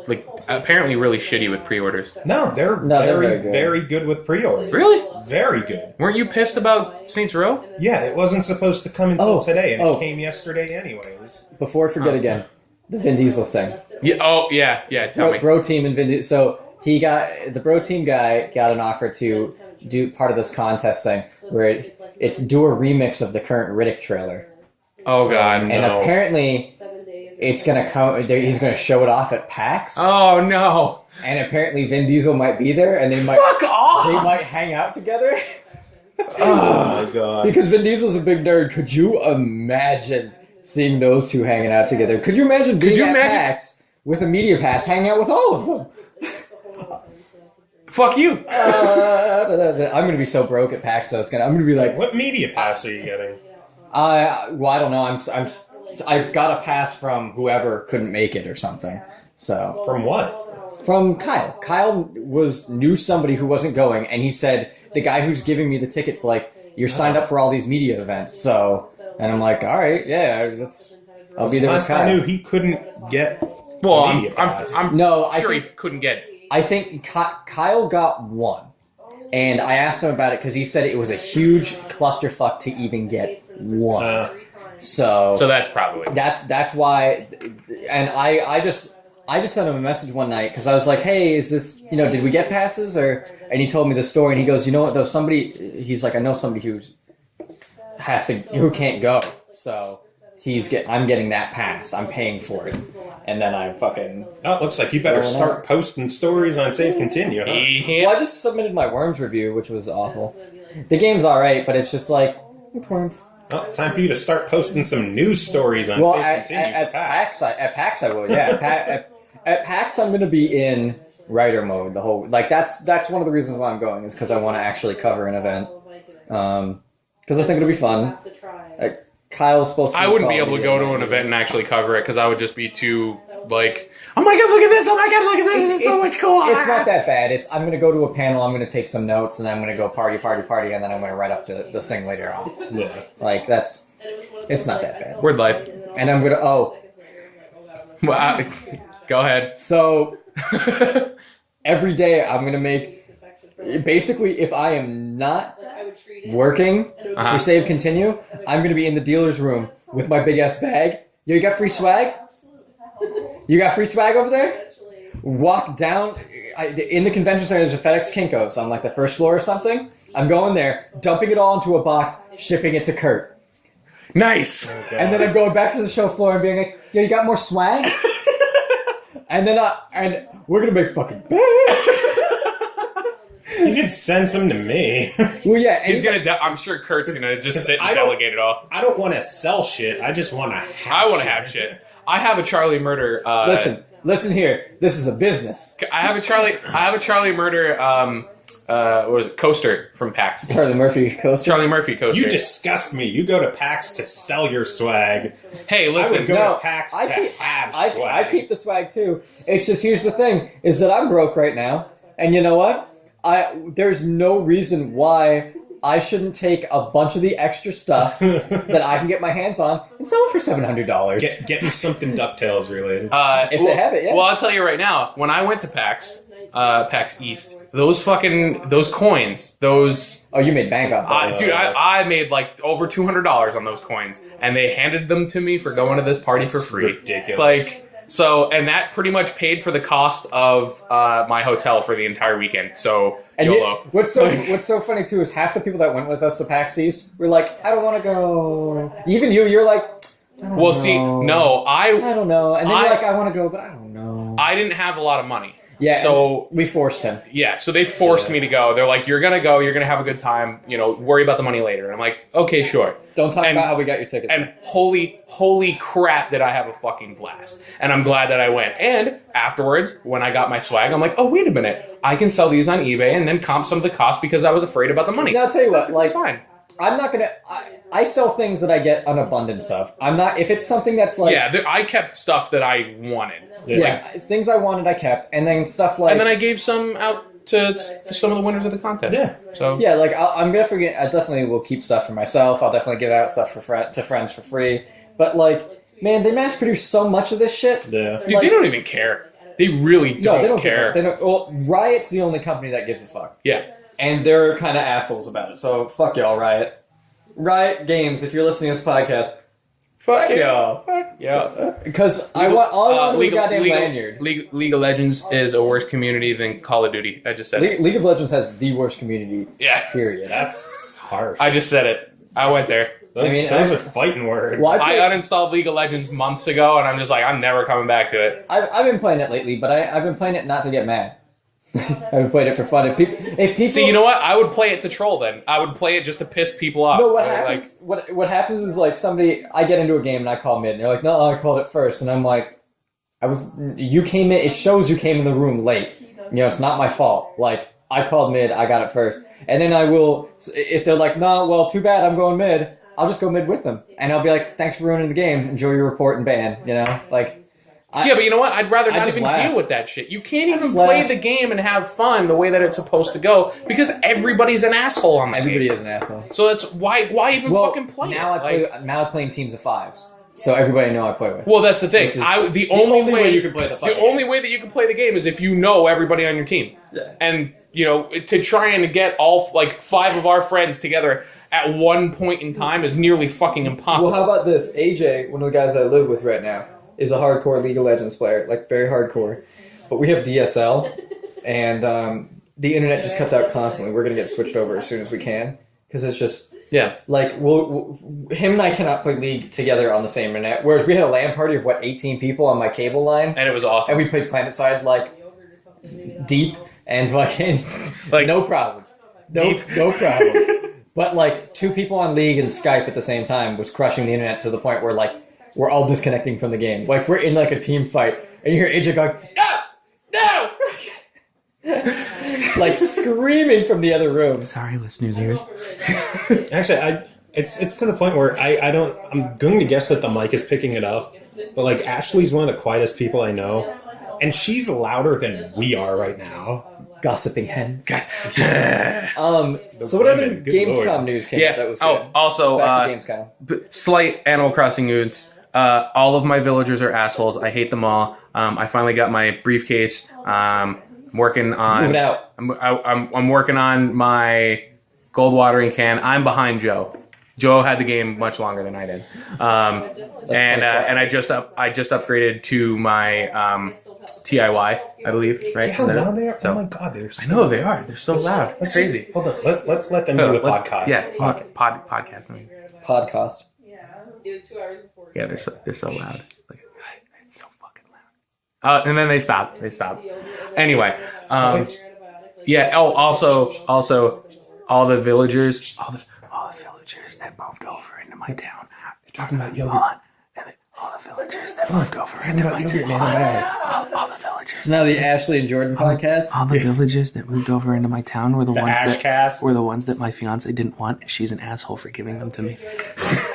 like apparently really shitty with pre-orders. No, they're very good with pre-orders. Really? Very good. Weren't you pissed about Saints Row? Yeah, it wasn't supposed to come until today, and it came yesterday anyways. Before I forget again, the Vin Diesel thing. Yeah. Oh, yeah. Tell me. Bro Team and Vin Diesel. So the Bro Team guy got an offer to do part of this contest thing where it's do a remix of the current Riddick trailer. Oh God. And apparently it's gonna come. He's gonna show it off at PAX. Oh no. And apparently Vin Diesel might be there, and they might fuck off. They might hang out together. Oh my God. Because Vin Diesel's a big nerd. Could you imagine seeing those two hanging out together? Could you imagine being at PAX with a media pass, hanging out with all of them? Fuck you. I'm gonna be so broke at PAX though. I'm gonna be like, what media pass are you getting? Well, I don't know. I got a pass from whoever couldn't make it or something. So from what? From Kyle. Kyle knew somebody who wasn't going, and he said the guy who's giving me the tickets, like, you're signed up for all these media events. So, and I'm like, all right, yeah, I'll be there with Kyle. I knew he couldn't get. Well, a media pass. I'm sure he couldn't get. I think Kyle got one, and I asked him about it because he said it was a huge clusterfuck to even get one. So that's probably that's why, and I just sent him a message one night because I was like, hey, is this, did we get passes or? And he told me the story, and he goes, you know what though, he's like, I know somebody who can't go, so I'm getting that pass, I'm paying for it, and then I'm fucking. Oh, it looks like you better start posting stories on Save Continue, huh? Yeah. Well, I just submitted my Worms review, which was awful. The game's alright, but it's just like, it's Worms. Oh, time for you to start posting some news stories on Save Continue at PAX. At PAX I would, yeah. At PAX I'm going to be in writer mode the whole. Like that's one of the reasons why I'm going is because I want to actually cover an event. Because I think it'll be fun. Kyle's supposed to. I wouldn't be able to go to an event and actually cover it because I would just be too like. Oh my God! Look at this! Oh my God! Look at this! This is so much cool. It's not that bad. I'm going to go to a panel. I'm going to take some notes, and then I'm going to go party, and then I'm going to write up the thing later on. Yeah. Like it's not that bad. Word life. And I'm going to Well, go ahead. So every day I'm going to make basically if I am not working for Save Continue, I'm going to be in the dealer's room with my big ass bag. Yo, you got free swag? You got free swag over there? Walk down in the convention center. There's a FedEx Kinko's on like the first floor or something. I'm going there, dumping it all into a box, shipping it to Kurt. Nice. Okay. And then I'm going back to the show floor and being like, "Yo, you got more swag?" And then and we're gonna make fucking bang. You could send some to me. Well, yeah, He's gonna. I'm sure Kurt's gonna just sit and delegate it all. I don't want to sell shit. I just want to. I want to have shit. I have a Charlie Murder. Listen here. This is a business. I have a Charlie Murder. What was it? Coaster from PAX. Charlie Murphy coaster. Charlie Murphy coaster. You disgust me. You go to PAX to sell your swag. Hey, I listen. would go to PAX to have swag. I keep the swag too. It's just here's the thing: is that I'm broke right now, and you know what? There's no reason why I shouldn't take a bunch of the extra stuff that I can get my hands on and sell it for $700. Get me something DuckTales related. If they have it, yeah. Well, I'll tell you right now. When I went to PAX, PAX East, those coins, those. Oh, you made bank off that. Dude, I made like over $200 on those coins, and they handed them to me for going to this party for free. Ridiculous. Like. So, and that pretty much paid for the cost of my hotel for the entire weekend. So, and YOLO. What's so funny too is half the people that went with us to PAX East were like, I don't want to go. Even you're like, I don't know. Well, see, no, I don't know. And then you're like, I want to go, but I don't know. I didn't have a lot of money. Yeah, so we forced him. Yeah, so they forced me to go. They're like, you're gonna go, you're gonna have a good time. Worry about the money later. And I'm like, okay, sure. Don't talk about how we got your tickets. And holy crap, did I have a fucking blast? And I'm glad that I went. And afterwards, when I got my swag, I'm like, oh wait a minute, I can sell these on eBay and then comp some of the cost because I was afraid about the money. Now I'll tell you what, like, fine. I'm not gonna. I sell things that I get an abundance of. I'm not. If it's something that's like, I kept stuff that I wanted. Yeah, things I wanted I kept, and then stuff like, and then I gave some out to some of the winners of the contest. Yeah. So Yeah, like I'm gonna forget. I definitely will keep stuff for myself. I'll definitely give out stuff to friends for free. But like, man, they mass produce so much of this shit. Yeah. dude, they don't even care. They really don't, No, they don't care. They don't. Well, Riot's the only company that gives a fuck. Yeah. And they're kind of assholes about it. So fuck y'all, Riot. Riot Games, if you're listening to this podcast, fuck y'all. Yeah. Because all I want was a goddamn lanyard. League of Legends is a worse community than Call of Duty. I just said it. League of Legends has the worst community. Yeah. Period. That's harsh. I just said it. I went there. Those are fighting words. Well, I uninstalled League of Legends months ago, and I'm just like, I'm never coming back to it. I've been playing it lately, but I've been playing it not to get mad. I've been playing it for fun. If people See, you know what? I would play it to troll then. I would play it just to piss people off. No, what happens? What happens is like I get into a game and I call mid, and they're like, "No, I called it first," and I'm like, "You came in. It shows you came in the room late. You know, it's not my fault. Like I called mid, I got it first, and then I will. If they're like, "No, well, too bad, I'm going mid," I'll just go mid with them, and I'll be like, "Thanks for ruining the game. Enjoy your report and ban." You know, like. Yeah, but you know what? I'd rather not even laugh. deal with that shit. You can't even laugh. play the game and have fun the way that it's supposed to go because everybody's an asshole on the Everybody game. is an asshole. So that's why even fucking play now it? Now I play in teams of 5s, so everybody I know I play with. Well, that's the thing. The only way you can play the only way that you can play the game is if you know everybody on your team. Yeah. And you know, to try and get all 5 of our friends together at one point in time is nearly fucking impossible. Well, how about this? AJ, one of the guys I live with right now, is a hardcore League of Legends player, like very hardcore. But we have DSL, and the internet just cuts out constantly. We're gonna get switched over as soon as we can because it's just like him and I cannot play League together on the same internet. Whereas we had a LAN party of 18 people on my cable line, and it was awesome. And we played PlanetSide deep and fucking no problems, no problems. But 2 people on League and Skype at the same time was crushing the internet to the point where we're all disconnecting from the game. We're in a team fight, and you hear AJ going, "No! No!" Screaming from the other room. Sorry, listeners' ears. Actually, it's to the point where I'm going to guess that the mic is picking it up, but Ashley's one of the quietest people I know, and she's louder than we are right now. Gossiping hens. So what other Gamescom news came out that was good? Oh, also, back to Gamescom. Slight Animal Crossing news. All of my villagers are assholes. I hate them all. I finally got my briefcase. I'm working on. Move it out. I'm working on my gold watering can. I'm behind Joe. Joe had the game much longer than I did. And I just upgraded to my DIY, I believe. Right? See how loud they are? Oh my god, they're so I know they are. They're so loud. It's crazy. Hold on. Let's let them do the podcast. Yeah, podcast. Podcast. It was 2 hours before. Yeah, they're so loud. It's so fucking loud. And then they stop. Anyway, yeah. Oh, also, all the villagers that moved over into my town. They're talking about yogurt. All the villagers that moved over into my town. All the villagers. It's now the Ashley and Jordan podcast. All the villagers that moved over into my town were the ones that my fiance didn't want, and she's an asshole for giving them to me.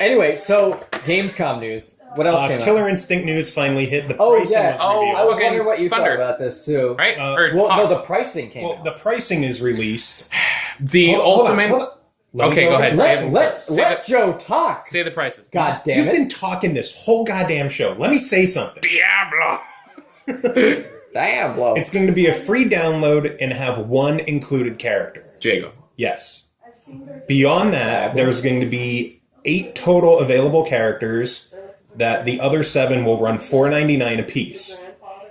Anyway, so Gamescom news. What else came Killer out? Instinct news finally hit. The pricing Oh, was yeah. revealed. I was wondering what you thought about this, too. Right? The pricing came out. The pricing is released. The ultimate... Hold on. Okay, go ahead. Let Joe talk. Say the prices. God damn You've it. been talking this whole goddamn show. Let me say something. Diablo. Diablo. It's going to be a free download and have 1 included character. Jago. Yes. Beyond that, there's going to be 8 total available characters that the other 7 will run $4.99 a piece.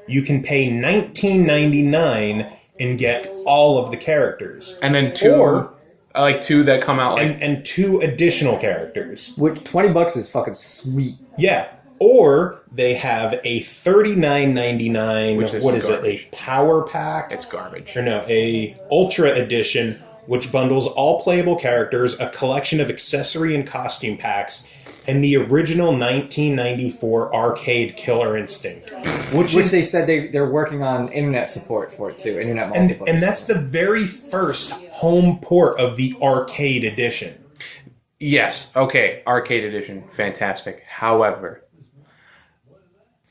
You can pay $19.99 and get all of the characters. And then 2... I like 2 that come out and 2 additional characters. $20 is fucking sweet. Yeah. Or they have a $39.99, what is garbage. it, a power pack? It's garbage. Or no, a Ultra Edition, which bundles all playable characters, a collection of accessory and costume packs, and the original 1994 arcade Killer Instinct. Which they said they're working on internet support for it too, internet multiplayer. And that's the very first home port of the arcade edition. Yes. Okay. Arcade edition. Fantastic. However,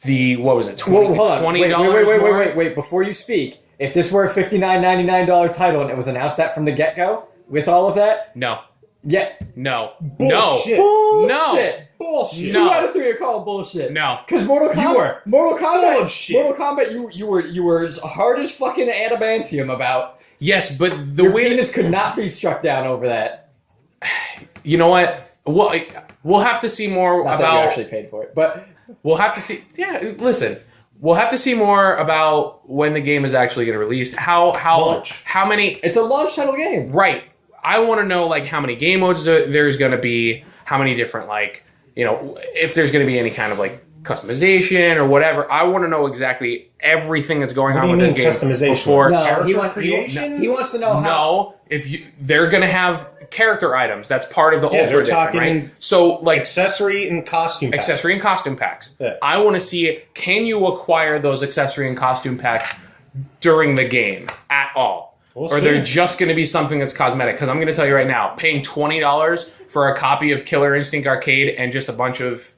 what was it? $20 hold on. $20 more? Wait. Before you speak, if this were a $59.99 title and it was announced that from the get-go, with all of that, No. yeah. No. Bullshit. Bullshit. Bullshit. 2 No. out of 3 are called bullshit. No. Because Mortal Kombat, full of shit. Mortal Kombat, you were as hard as fucking adamantium about. Yes, but the Your way penis could not be struck down over that. you know what? We'll have to see more Not that you about. actually paid for it, but We'll have to see. Yeah, listen. We'll have to see more about when the game is actually going to release. How Launch. how many? it's a launch title game. Right. I want to know like how many game modes there's going to be. How many different if there's going to be any kind of like customization or whatever. I want to know exactly everything that's going on with this game customization? before. No, he Creation? wants to know how. No, they're going to have character items. That's part of the Ultra they're Edition, talking right? So like accessory and costume packs. accessory and costume packs. Yeah. I want to see, can you acquire those accessory and costume packs during the game at all? We'll or see. they're just going to be something that's cosmetic? Because I'm going to tell you right now, paying $20 for a copy of Killer Instinct Arcade and just a bunch of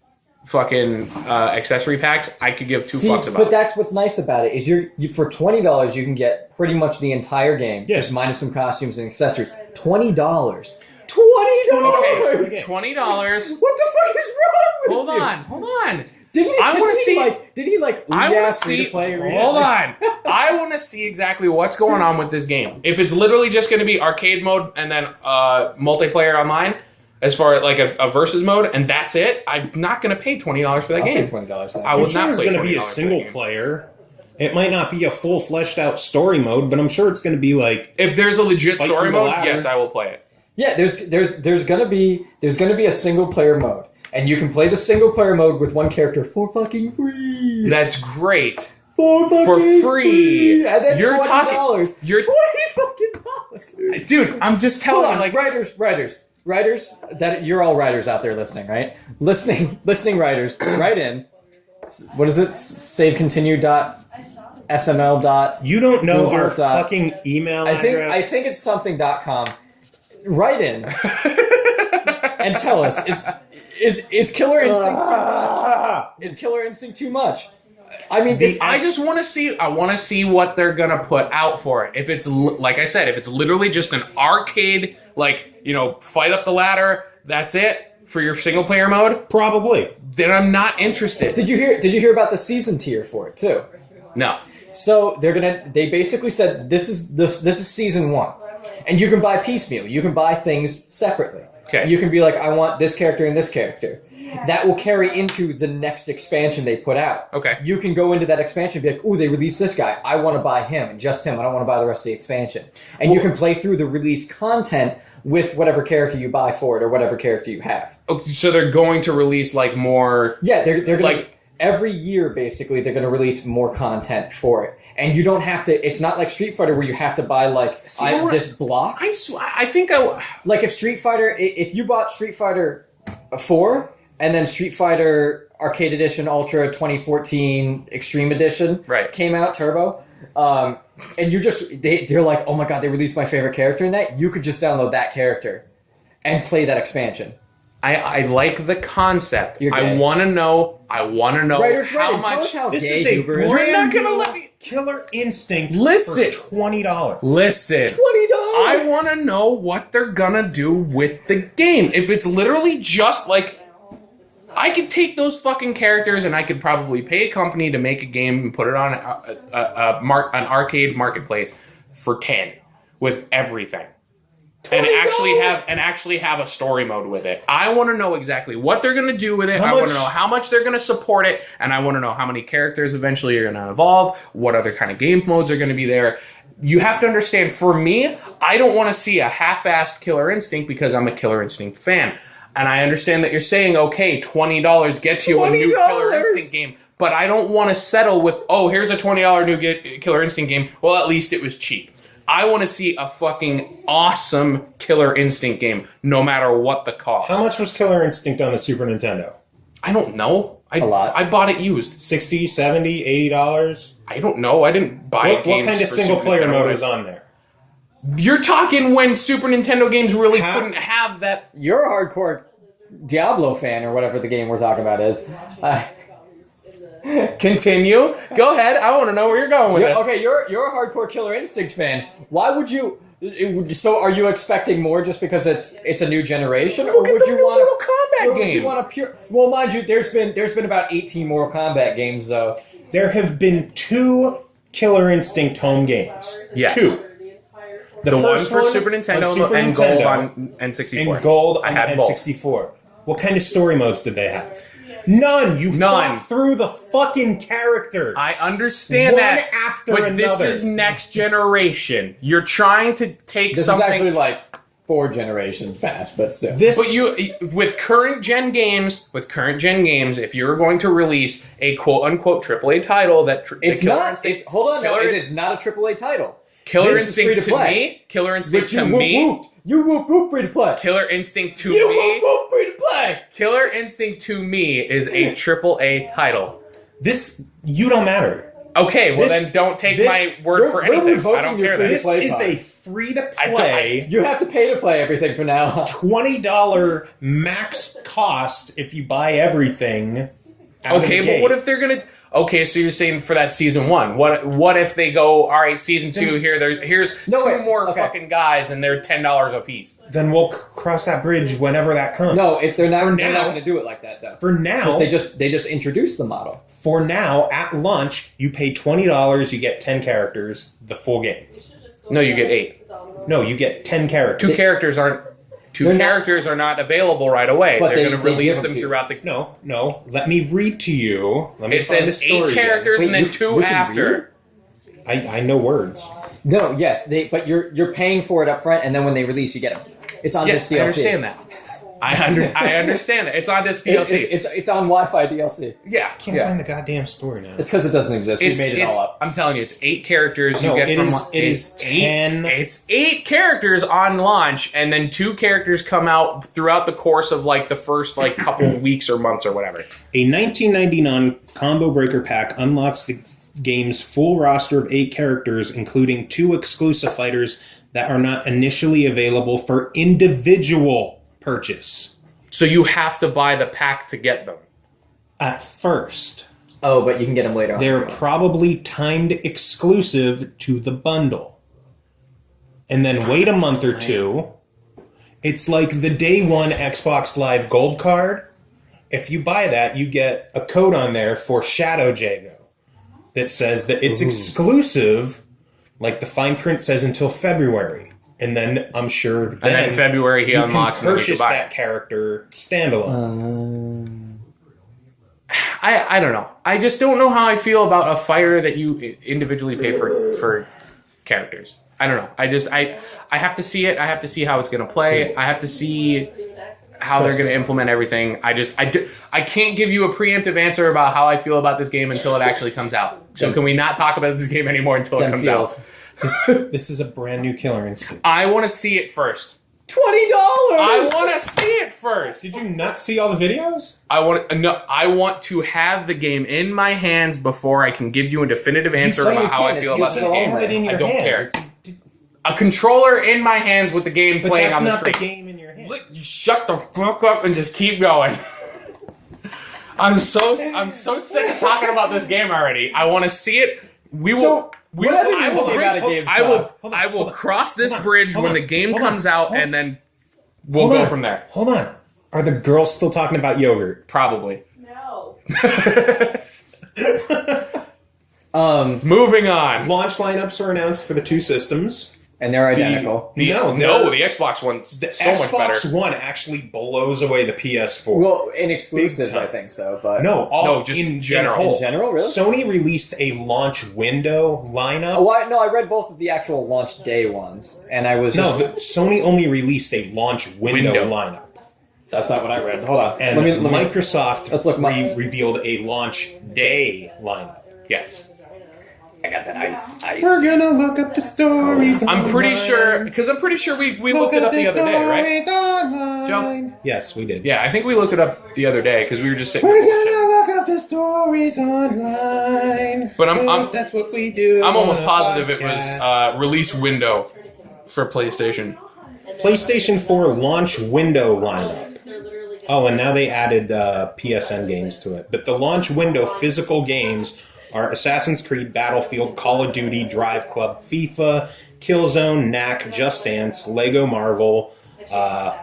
fucking accessory packs, I could give two fucks about. But that's what's nice about it is you for $20 you can get pretty much the entire game, Yeah. just minus some costumes and accessories. $20. $20. Okay, $20. What the fuck is wrong with Hold you? Hold on. Did he? I did wanna he, see- Like, did he like? I Yeah, want to free see. to play. Hold on. I want to see exactly what's going on with this game. If it's literally just going to be arcade mode and then multiplayer online, as far as like a versus mode, and that's it, I'm not going to pay $20 for that I'll game. pay $20. I I'm would sure not it's play going to be $20 a for that single game. player. It might not be a full fleshed out story mode, but I'm sure it's going to be like If there's a legit Fight story through the mode, ladder. yes, I will play it. Yeah, there's gonna be a single player mode, and you can play the single player mode with one character for fucking free. That's great. For fucking free. and then You're $20. talking- you're- $20 fucking dollars. Dude, I'm just telling Hold you, on, like, writers. That you're all writers out there listening, right? Listening writers, write in. What is it? SaveContinue.sml. you don't know Google our dot- fucking email I think address. it's something.com. Write in and tell us is Killer Instinct too much? Is Killer Instinct too much? I mean, I just want to see. I want to see what they're gonna put out for it. If it's like I said, if it's literally just an arcade, fight up the ladder, that's it for your single player mode, Probably. then I'm not interested. Did you hear about the season tier for it too? No. So they basically said this is season 1, and you can buy piecemeal. You can buy things separately. Okay. You can be like, I want this character and this character. That will carry into the next expansion they put out. Okay. You can go into that expansion and be like, ooh, they released this guy. I want to buy him and just him. I don't want to buy the rest of the expansion. And you can play through the released content with whatever character you buy for it or whatever character you have. Okay, so they're going to release like more. Yeah, they're going to Like- every year basically they're going to release more content for it. And you don't have to. It's not like Street Fighter where you have to buy this block. I think I. Like if Street Fighter, if you bought Street Fighter 4 and then Street Fighter Arcade Edition Ultra 2014 Extreme Edition Right. came out Turbo, and you're they're like, oh my god, they released my favorite character in that. You could just download that character and play that expansion. I like the concept. You're I gay. want to know. Writers, how tell us much. how This gay is a Huber is. You're not brand gonna new let me- Killer Instinct Listen. for $20. Listen. $20. I want to know what they're gonna do with the game. If it's literally just like, I could take those fucking characters and I could probably pay a company to make a game and put it on an arcade marketplace for 10 with everything, and actually have a story mode with it. I want to know exactly what they're gonna do with it. I want to know how much they're gonna support it, and I want to know how many characters eventually are gonna evolve. What other kind of game modes are gonna be there. You have to understand, for me, I don't want to see a half-assed Killer Instinct because I'm a Killer Instinct fan. And I understand that you're saying, okay, $20 gets you a new Killer Instinct game. But I don't want to settle with, oh, here's a $20 new Killer Instinct game. Well, at least it was cheap. I want to see a fucking awesome Killer Instinct game, no matter what the cost. How much was Killer Instinct on the Super Nintendo? I don't know. A lot. I bought it used. $60, $70, $80? I don't know. I didn't buy What games kind of for single Super player Nintendo. mode is on there? You're talking when Super Nintendo games really How- couldn't have that. You're a hardcore Diablo fan or whatever the game we're talking about is. Continue. Go ahead. I want to know where you're going with this. Okay, you're a hardcore Killer Instinct fan. Why would you? So, are you expecting more just because it's a new generation, or would you want Mortal Kombat Would game? you want a pure? Well, mind you, there's been about 18 Mortal Kombat games though. There have been 2 Killer Instinct home games. Yes. 2. The one first for Super Nintendo on Super and Nintendo Gold on N64. and Gold I on had the both. N64. What kind of story modes did they have? None. You fought through the fucking characters. I understand One that, after but this another. is next generation. You're trying to take This something. is actually like 4 generations past, but still. This, with current gen games, if you're going to release a quote unquote AAA title that it's not. Instinct, It's hold on. No, Killer it is not a AAA title. Killer This is free Instinct to to play. me, Killer Instinct But to you me, whooped. You whoop free to play. Killer Instinct to You me, whoop free to play. Killer Instinct to me is a AAA title. you don't matter. Okay, well This- then don't take this- my word for we're anything. revoking I don't your care free that. This play is pod. a free to play You have to pay to play everything from now on. $20 max cost if you buy everything. out of Okay, the but gate. what if they're gonna? Okay, so you're saying for that season 1. What if they go? All right, season 2 here. Here's No, 2 wait, more okay. fucking guys, and they're $10 a piece. Then we'll cross that bridge whenever that comes. No, if they're not now- going to do it like that though. For now, Because they just introduced the model. for now, at launch, you pay $20, you get 10 characters, the full game. No, you get 8. No, you get 10 characters. 2 characters aren't. They're not- Characters are not available right away. But They're going to they release give them them to you. throughout the. No, let me read to you. Let me It find the says 8 story characters and Wait, then you 2 can after. again. I know words. No, yes, but you're paying for it up front, and then when they release, you get them. It's on Yes, this DLC. I understand that. I understand that. It's on this DLC. It's on Wi-Fi DLC. Yeah, Can't yeah. find the goddamn story now. It's because it doesn't exist. We made it all up. I'm telling you, it's 8 characters. You No, get it from is- it is 10. It's 8 characters on launch, and then 2 characters come out throughout the course of like the first like couple weeks or months or whatever. A 1999 Combo Breaker pack unlocks the game's full roster of 8 characters, including 2 exclusive fighters that are not initially available for individual purchase. So you have to buy the pack to get them. At first, Oh, but you can get them later on. they're probably timed exclusive to the bundle. And then wait a month or 2. It's like the day 1 Xbox Live Gold card. If you buy that, you get a code on there for Shadow Jago that says that it's exclusive, like the fine print says, until February. And then I'm sure And then in February he you unlocks can and then you purchase can buy that it. character standalone. I don't know. I just don't know how I feel about a fighter that you individually pay for characters. I don't know. I have to see it. I have to see how it's going to play. I have to see how they're going to implement everything. I can't give you a preemptive answer about how I feel about this game until it actually comes out. So can we not talk about this game anymore until it comes out? This is a brand new Killer Instinct. I want to see it first. $20. I want to see it first. Did you not see all the videos? I want to have the game in my hands before I can give you a definitive answer play about your how I can, feel it's about good this to game. have it in I don't care. It's A controller in my hands with the game but playing that's on the not the screen. game in your hand. Shut the fuck up and just keep going. I'm so sick of talking about this game already. I want to see it. What other news came out of Gamescom? I will cross this bridge when the game hold on, comes out, hold on. and then we'll Hold go on, from there. Hold on. Are the girls still talking about yogurt? Probably. No. Moving on. Launch lineups are announced for the 2 systems. And they're identical. No, the Xbox one's The so much Xbox better. One actually blows away the PS4. Well, in exclusives, Big I time. think so. But No, just in general. in general, really? Sony released a launch window lineup. Oh, I read both of the actual launch day ones, and I was No, just... Sony only released a launch window lineup. That's not what I read. Hold on. And let me, Microsoft let's look revealed a launch day lineup. Yes. I got that ice. We're gonna look up the stories. I'm pretty sure we looked it up the other day, right? Joe? Yes, we did. Yeah, I think we looked it up the other day because we were just sitting. We're bullshitting. gonna look up the stories online. But I'm that's what we do. I'm almost on a positive it was podcast. release window for PlayStation. PlayStation 4 launch window lineup. Oh, and now they added PSN games to it. But the launch window physical games are Assassin's Creed, Battlefield, Call of Duty, Drive Club, FIFA, Killzone, Knack, Just Dance, Lego Marvel,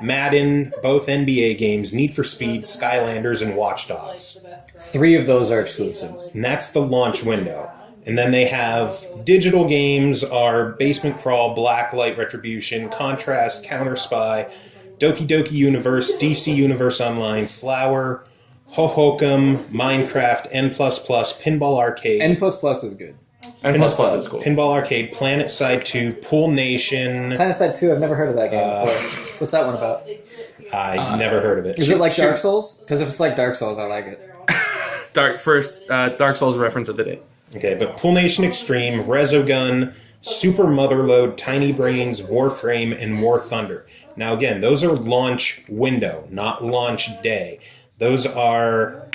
Madden, both NBA games, Need for Speed, Skylanders, and Watch Dogs. 3 of those are exclusives. And that's the launch window. And then they have digital games are Basement Crawl, Blacklight Retribution, Contrast, Counter Spy, Doki Doki Universe, DC Universe Online, Flower, Hohokam, Minecraft, N++, Pinball Arcade. N++ is good. And plus is cool. Pinball Arcade, Planet Side 2, Pool Nation. Planet Side 2, I've never heard of that game before. What's that one about? I never heard of it. Is it like Dark Souls? Because if it's like Dark Souls, I like it. Dark Souls reference of the day. Okay, but Pool Nation Extreme, Resogun, Super Motherload, Tiny Brains, Warframe, and War Thunder. Now again, those are launch window, not launch day. Those are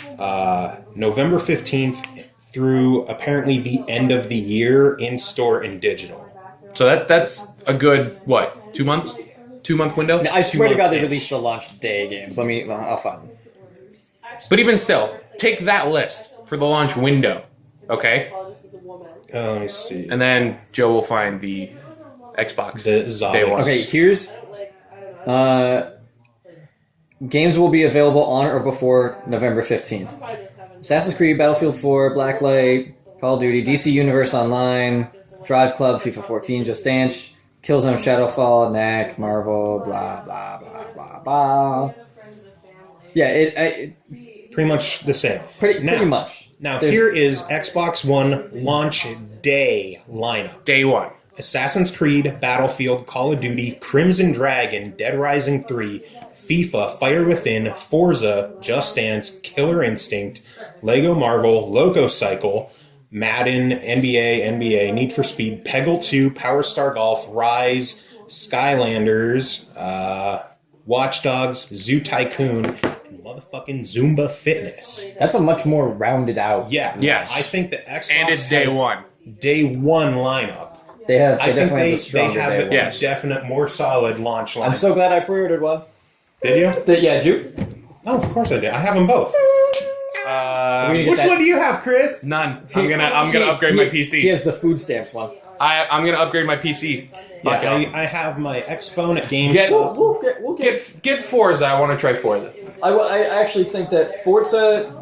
November 15th through apparently the end of the year in store and digital. So that's a good, 2 months? 2 month window? I swear to God they released the launch day games. I'll find them. But even still, take that list for the launch window, okay? Let me see. And then Joe will find the Xbox The day one. Okay, here's... games will be available on or before November 15th. Assassin's Creed, Battlefield 4, Blacklight, Call of Duty, DC Universe Online, Drive Club, FIFA 14, Just Dance, Killzone, Shadowfall, Knack, Marvel, blah, blah, blah, blah, blah. Yeah, Pretty much the same. pretty much. Now, There's- here is Xbox One launch day lineup. Day one. Assassin's Creed, Battlefield, Call of Duty, Crimson Dragon, Dead Rising 3, FIFA, Fire Within, Forza, Just Dance, Killer Instinct, Lego Marvel, Loco Cycle, Madden, NBA, Need for Speed, Peggle 2, Power Star Golf, Rise, Skylanders, Watch Dogs, Zoo Tycoon, and motherfucking Zumba Fitness. That's a much more rounded out. Yeah. Yes. I think the Xbox And it's day has one. Day one lineup. They I think definitely have a they stronger have day a one. Yes. definite, more solid launch lineup. I'm so glad I pre-ordered one. Did you? Yeah, did you? Oh, of course I did. I have them both. Which one do you have, Chris? None. I'm gonna upgrade my PC. He has the food stamps one. I'm gonna upgrade my PC. Fuck Yeah, it. I have my Xbone at Get- GameStop. We'll get. Get Forza. I want to try Forza. I actually think that Forza,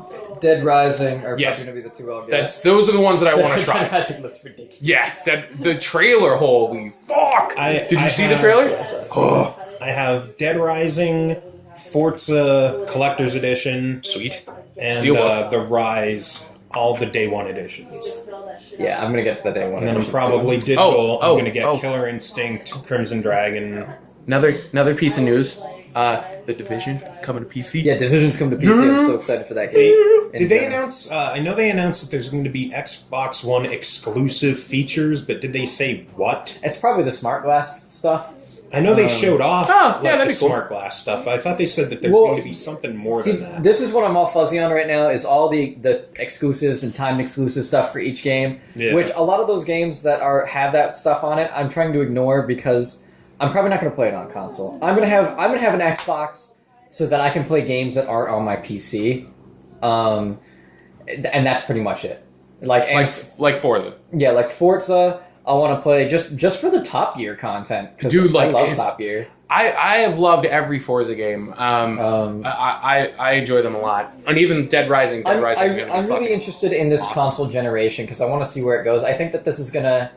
Dead Rising are Yes. probably going to be the two I'll get. Those are the ones that I want to Dead try. Rising looks ridiculous. Yes, the trailer. Holy fuck! Did you see the have- trailer? Oh, I have Dead Rising, Forza Collector's Edition, sweet. and Steelbook. the Rise, all the Day One editions. Yeah, I'm going to get the day one. And then I'm edition, probably too. digital. I'm going to get oh. Killer Instinct, Crimson Dragon. Another piece of news. The Division is coming to PC. Yeah, Division's coming to PC. I'm so excited for that game. Did they announce? I know they announced that there's going to be Xbox One exclusive features, but did they say what? It's probably the smart glass stuff. I know they showed off Oh, yeah, that'd the be cool. smart glass stuff, but I thought they said that there's Well, going to be something more See, than that. this is what I'm all fuzzy on right now, is all the exclusives and timed exclusive stuff for each game, Yeah. which a lot of those games that have that stuff on it, I'm trying to ignore because I'm probably not going to play it on console. I'm gonna have an Xbox so that I can play games that aren't on my PC, and that's pretty much it. Like Forza. yeah, like Forza, I want to play just for the Top Gear content because Dude, I like, love it's- Top Gear. I have loved every Forza game. I enjoy them a lot, and even Dead Rising. Dead Rising. is gonna be I'm really fucking interested in this awesome. console generation because I want to see where it goes. I think that this is gonna.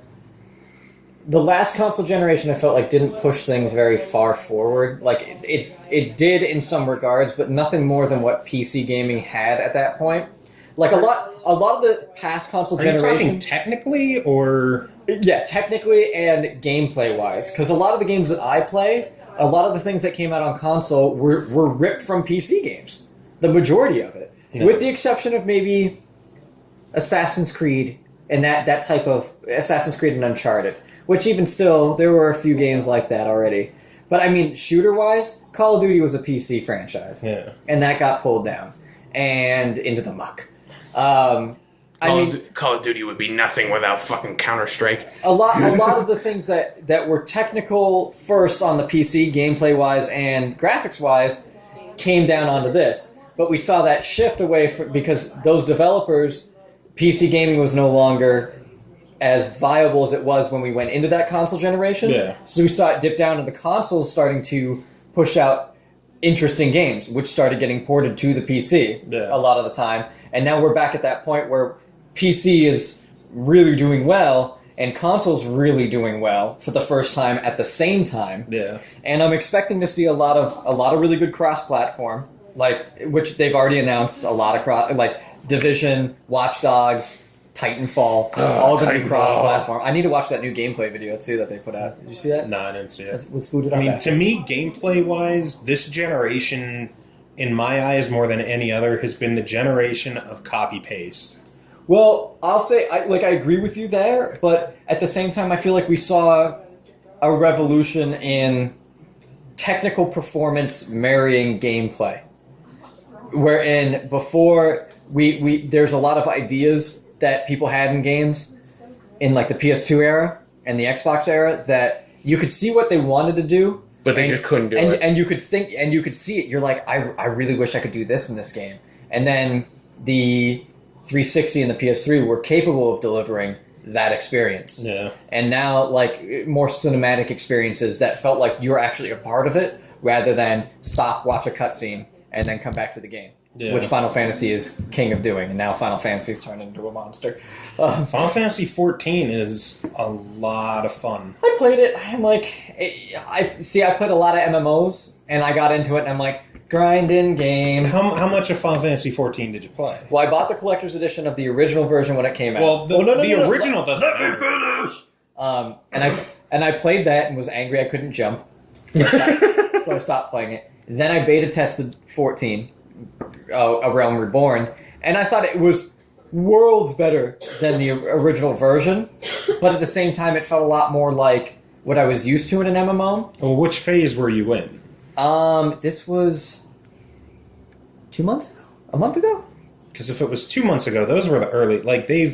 The last console generation, I felt like didn't push things very far forward. Like it did in some regards, but nothing more than what PC gaming had at that point. Like a lot of the past console Are you generation. talking technically or? Yeah, technically and gameplay wise, because a lot of the games that I play, a lot of the things that came out on console were ripped from PC games. The majority of it, Yeah. with the exception of maybe Assassin's Creed and that type of Assassin's Creed and Uncharted, which even still there were a few games like that already. But I mean, shooter wise, Call of Duty was a PC franchise, Yeah. and that got pulled down and into the muck. Call of Duty would be nothing without fucking Counter-Strike. A lot of the things that were technical first on the PC, gameplay wise and graphics wise, came down onto this. But we saw that shift away because those developers, PC gaming was no longer as viable as it was when we went into that console generation. Yeah. So we saw it dip down to the consoles starting to push out interesting games, which started getting ported to the PC a lot of the time. And now we're back at that point where PC is really doing well and consoles really doing well for the first time at the same time. Yeah. And I'm expecting to see a lot of really good cross-platform, which they've already announced a lot of Division, Watch Dogs, Titanfall, all going to be cross-platform. I need to watch that new gameplay video too that they put out. Did you see that? No, I didn't see it. Let's boot it up. I mean, to me, gameplay-wise, this generation, in my eyes, more than any other, has been the generation of copy-paste. Well, I'll say, I agree with you there, but at the same time, I feel like we saw a revolution in technical performance marrying gameplay. Wherein before, there's a lot of ideas that people had in games in like the PS2 era and the Xbox era that you could see what they wanted to do, but they just couldn't do it. And you could think and you could see it. You're like, I really wish I could do this in this game. And then the 360 and the PS3 were capable of delivering that experience. Yeah. And now, like, more cinematic experiences that felt like you were actually a part of it rather than stop, watch a cutscene, and then come back to the game. Yeah. Which Final Fantasy is king of doing, and now Final Fantasy's turned into a monster. Final Fantasy 14 is a lot of fun. I played it. I'm like, I played a lot of MMOs, and I got into it, and I'm like, grind in game. How much of Final Fantasy 14 did you play? Well, I bought the collector's edition of the original version when it came out. Well, the original doesn't. Let me finish. And I played that and was angry I couldn't jump, so I stopped playing it. Then I beta tested 14. A Realm Reborn, and I thought it was worlds better than the original version, but at the same time it felt a lot more like what I was used to in an MMO. Well, which phase were you in? This was 2 months ago? A month ago? Because if it was 2 months ago, those were the early, even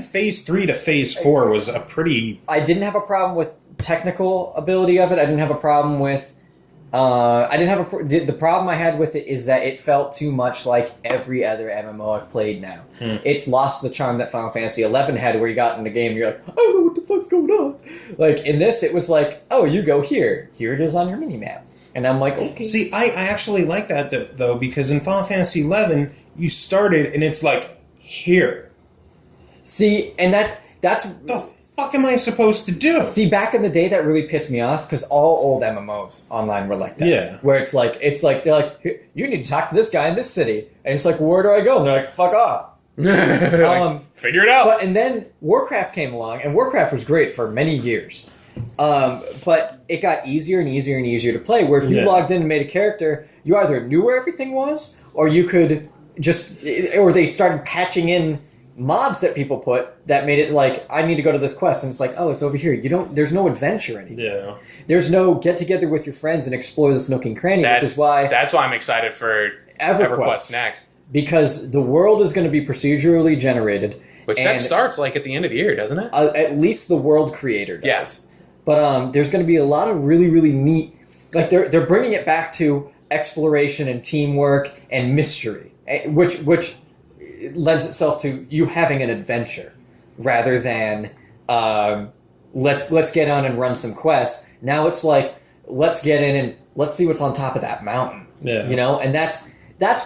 phase 3 to phase 4 was a pretty... I didn't have a problem with technical ability of it. I didn't have a problem with the problem I had with it is that it felt too much like every other MMO I've played now. It's lost the charm that Final Fantasy 11 had, where you got in the game and you're like, I don't know what the fuck's going on. Like, in this, it was like, oh, you go here. Here it is on your mini-map. And I'm like, okay. See, I actually like that, though, because in Final Fantasy 11, you started and it's like, here. See, and that's... The fuck am I supposed to do? See, back in the day, that really pissed me off because all old MMOs online were like that. Yeah. Where it's like they're like, you need to talk to this guy in this city, and it's like, where do I go? And they're like, fuck off. Figure it out. And then Warcraft came along, and Warcraft was great for many years. But it got easier and easier and easier to play. Where if you logged in and made a character, you either knew where everything was, or you could or they started patching in mods that people put that made it like, I need to go to this quest, and it's like, oh, it's over here. There's no adventure anymore. Yeah. There's no get together with your friends and explore this nook and cranny, which is why... That's why I'm excited for EverQuest next. Because the world is going to be procedurally generated. Which that starts like at the end of the year, doesn't it? At least the world creator does. Yes. But there's going to be a lot of really, really neat... Like, they're bringing it back to exploration and teamwork and mystery, which lends itself to you having an adventure rather than let's get on and run some quests. Now it's like, let's get in and let's see what's on top of that mountain. Yeah. You know, and that's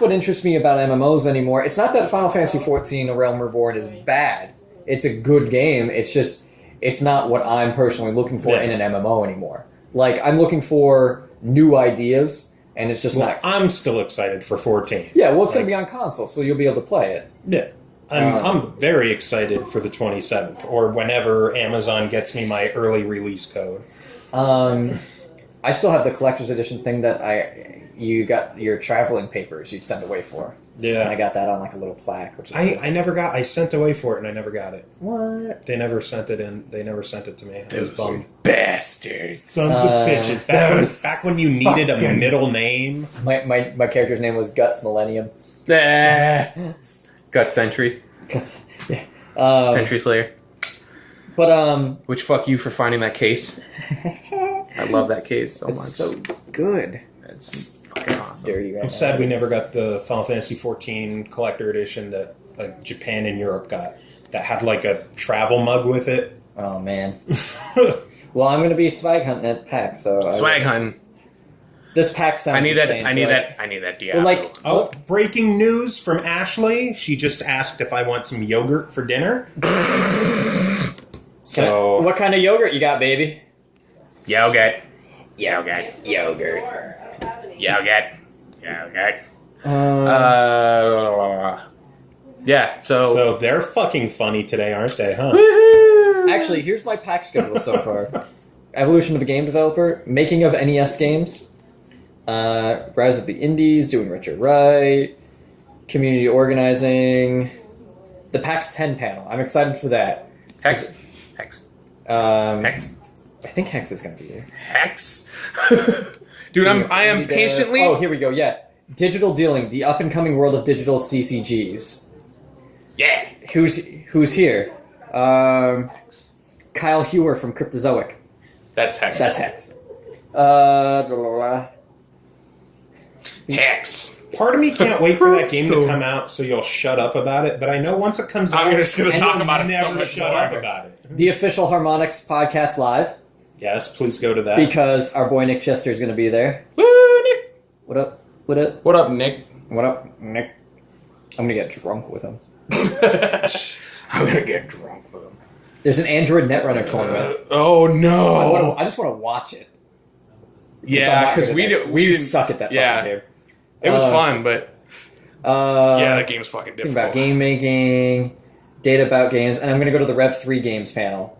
what interests me about MMOs anymore. It's not that Final Fantasy XIV: A Realm Reborn is bad. It's a good game. It's just, it's not what I'm personally looking for in an MMO anymore. Like, I'm looking for new ideas. And it's just not... I'm still excited for 14. Yeah, well, it's going to be on console, so you'll be able to play it. Yeah. I'm very excited for the 27th, or whenever Amazon gets me my early release code. I still have the collector's edition thing that you got your traveling papers you'd send away for. Yeah. And I got that on like a little plaque. Which is I sent away for it and I never got it. What? They never sent it in. They never sent it to me. Those bastards. Sons of bitches. Back when you needed a middle name. My character's name was Guts Millennium. Gut Sentry. Yeah. Sentry Slayer. But which fuck you for finding that case. I love that case so much. It's so good. It's fucking It's dirty right I'm now. sad we never got the Final Fantasy 14 collector edition that like Japan and Europe got. That had like a travel mug with it. Oh man. Well, I'm gonna be swag hunting at PAX, so Swag hunting. This PAX sounds. I need that. insane, I so, need like, that. I need that Diablo. Well, like, Oh, breaking news from Ashley. She just asked if I want some yogurt for dinner. So what kind of yogurt you got, baby? Yogurt. Yogurt. Yogurt. Yeah. so they're fucking funny today, aren't they, huh? Actually, here's my PAX schedule so far. Evolution of a game developer, making of NES games, Rise of the Indies, doing Richard Wright, community organizing, the PAX 10 panel. I'm excited for that. Hex. I think Hex is going to be there. Hex. Dude, I am patiently. Oh, here we go. Yeah, digital dealing, the up and coming world of digital CCGs. Yeah. Who's here? Kyle Hewer from Cryptozoic. That's Hex. That's Hex. Hex. Part of me can't wait for that game to come out, so you'll shut up about it. But I know once it comes out, I'm just going to and talk you'll about it so never much shut more. up about it. The official Harmonix podcast live, Yes, please go to that. because our boy Nick Chester is going to be there. Woo, Nick. What up? What up? What up, Nick? What up, Nick? I'm going to get drunk with him. I'm going to get drunk with him. There's an Android Netrunner tournament. Oh, no. I just want to watch it. Yeah, because we didn't suck at that yeah. fucking game. It was fun, but yeah, that game's fucking Think difficult. about game making, data about games, and I'm going to go to the Rev 3 games panel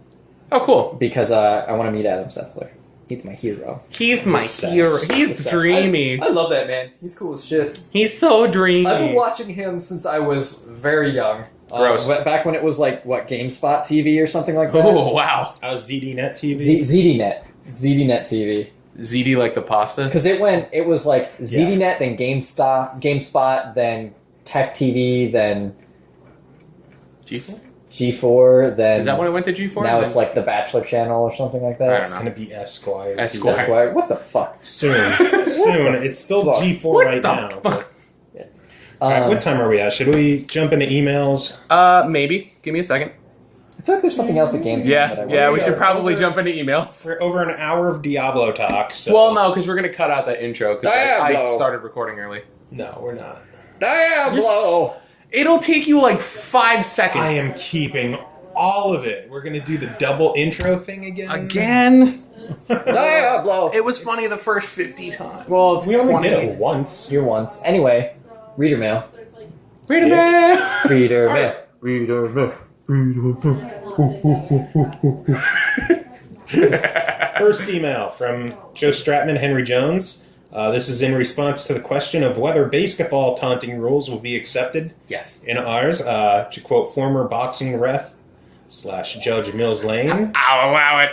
Oh, cool. because I want to meet Adam Sessler. He's my hero. He's my Obsessed. hero. He's dreamy. I love that man. He's cool as shit. He's so dreamy. I've been watching him since I was very young. Gross. Back when it was like, GameSpot TV or something like that? Oh, wow. ZDNet TV. ZDNet. ZDNet TV. ZD like the pasta? Because it was like ZDNet, Yes. then GameSpot, then Tech TV, then G4? G4, then... Is that when it went to G4? Now it's like the Bachelor Channel or something like that. I It's don't know. going to be Esquire. Esquire. Esquire. What the fuck? Soon. Soon. It's still fuck? G4 What right the now. fuck? Alright, what time are we at? Should we jump into emails? Maybe. Give me a second. I feel like there's something else at Gamescom that I want Yeah, we to should probably jump into emails. We're over an hour of Diablo talk, so... Well, no, because we're going to cut out that intro, because I Diablo. started recording early. No, we're not. Diablo! It'll take you like 5 seconds. I am keeping all of it. We're going to do the double intro thing again. Again? Diablo! It was funny the first 50 times. Well, We only did it once. You're once. Anyway, reader mail. Read it back. Reader mail. Reader mail. First email from Joe Stratman, Henry Jones. This is in response to the question of whether basketball taunting rules will be accepted Yes. in ours. To quote former boxing ref / Judge Mills Lane. I'll allow it.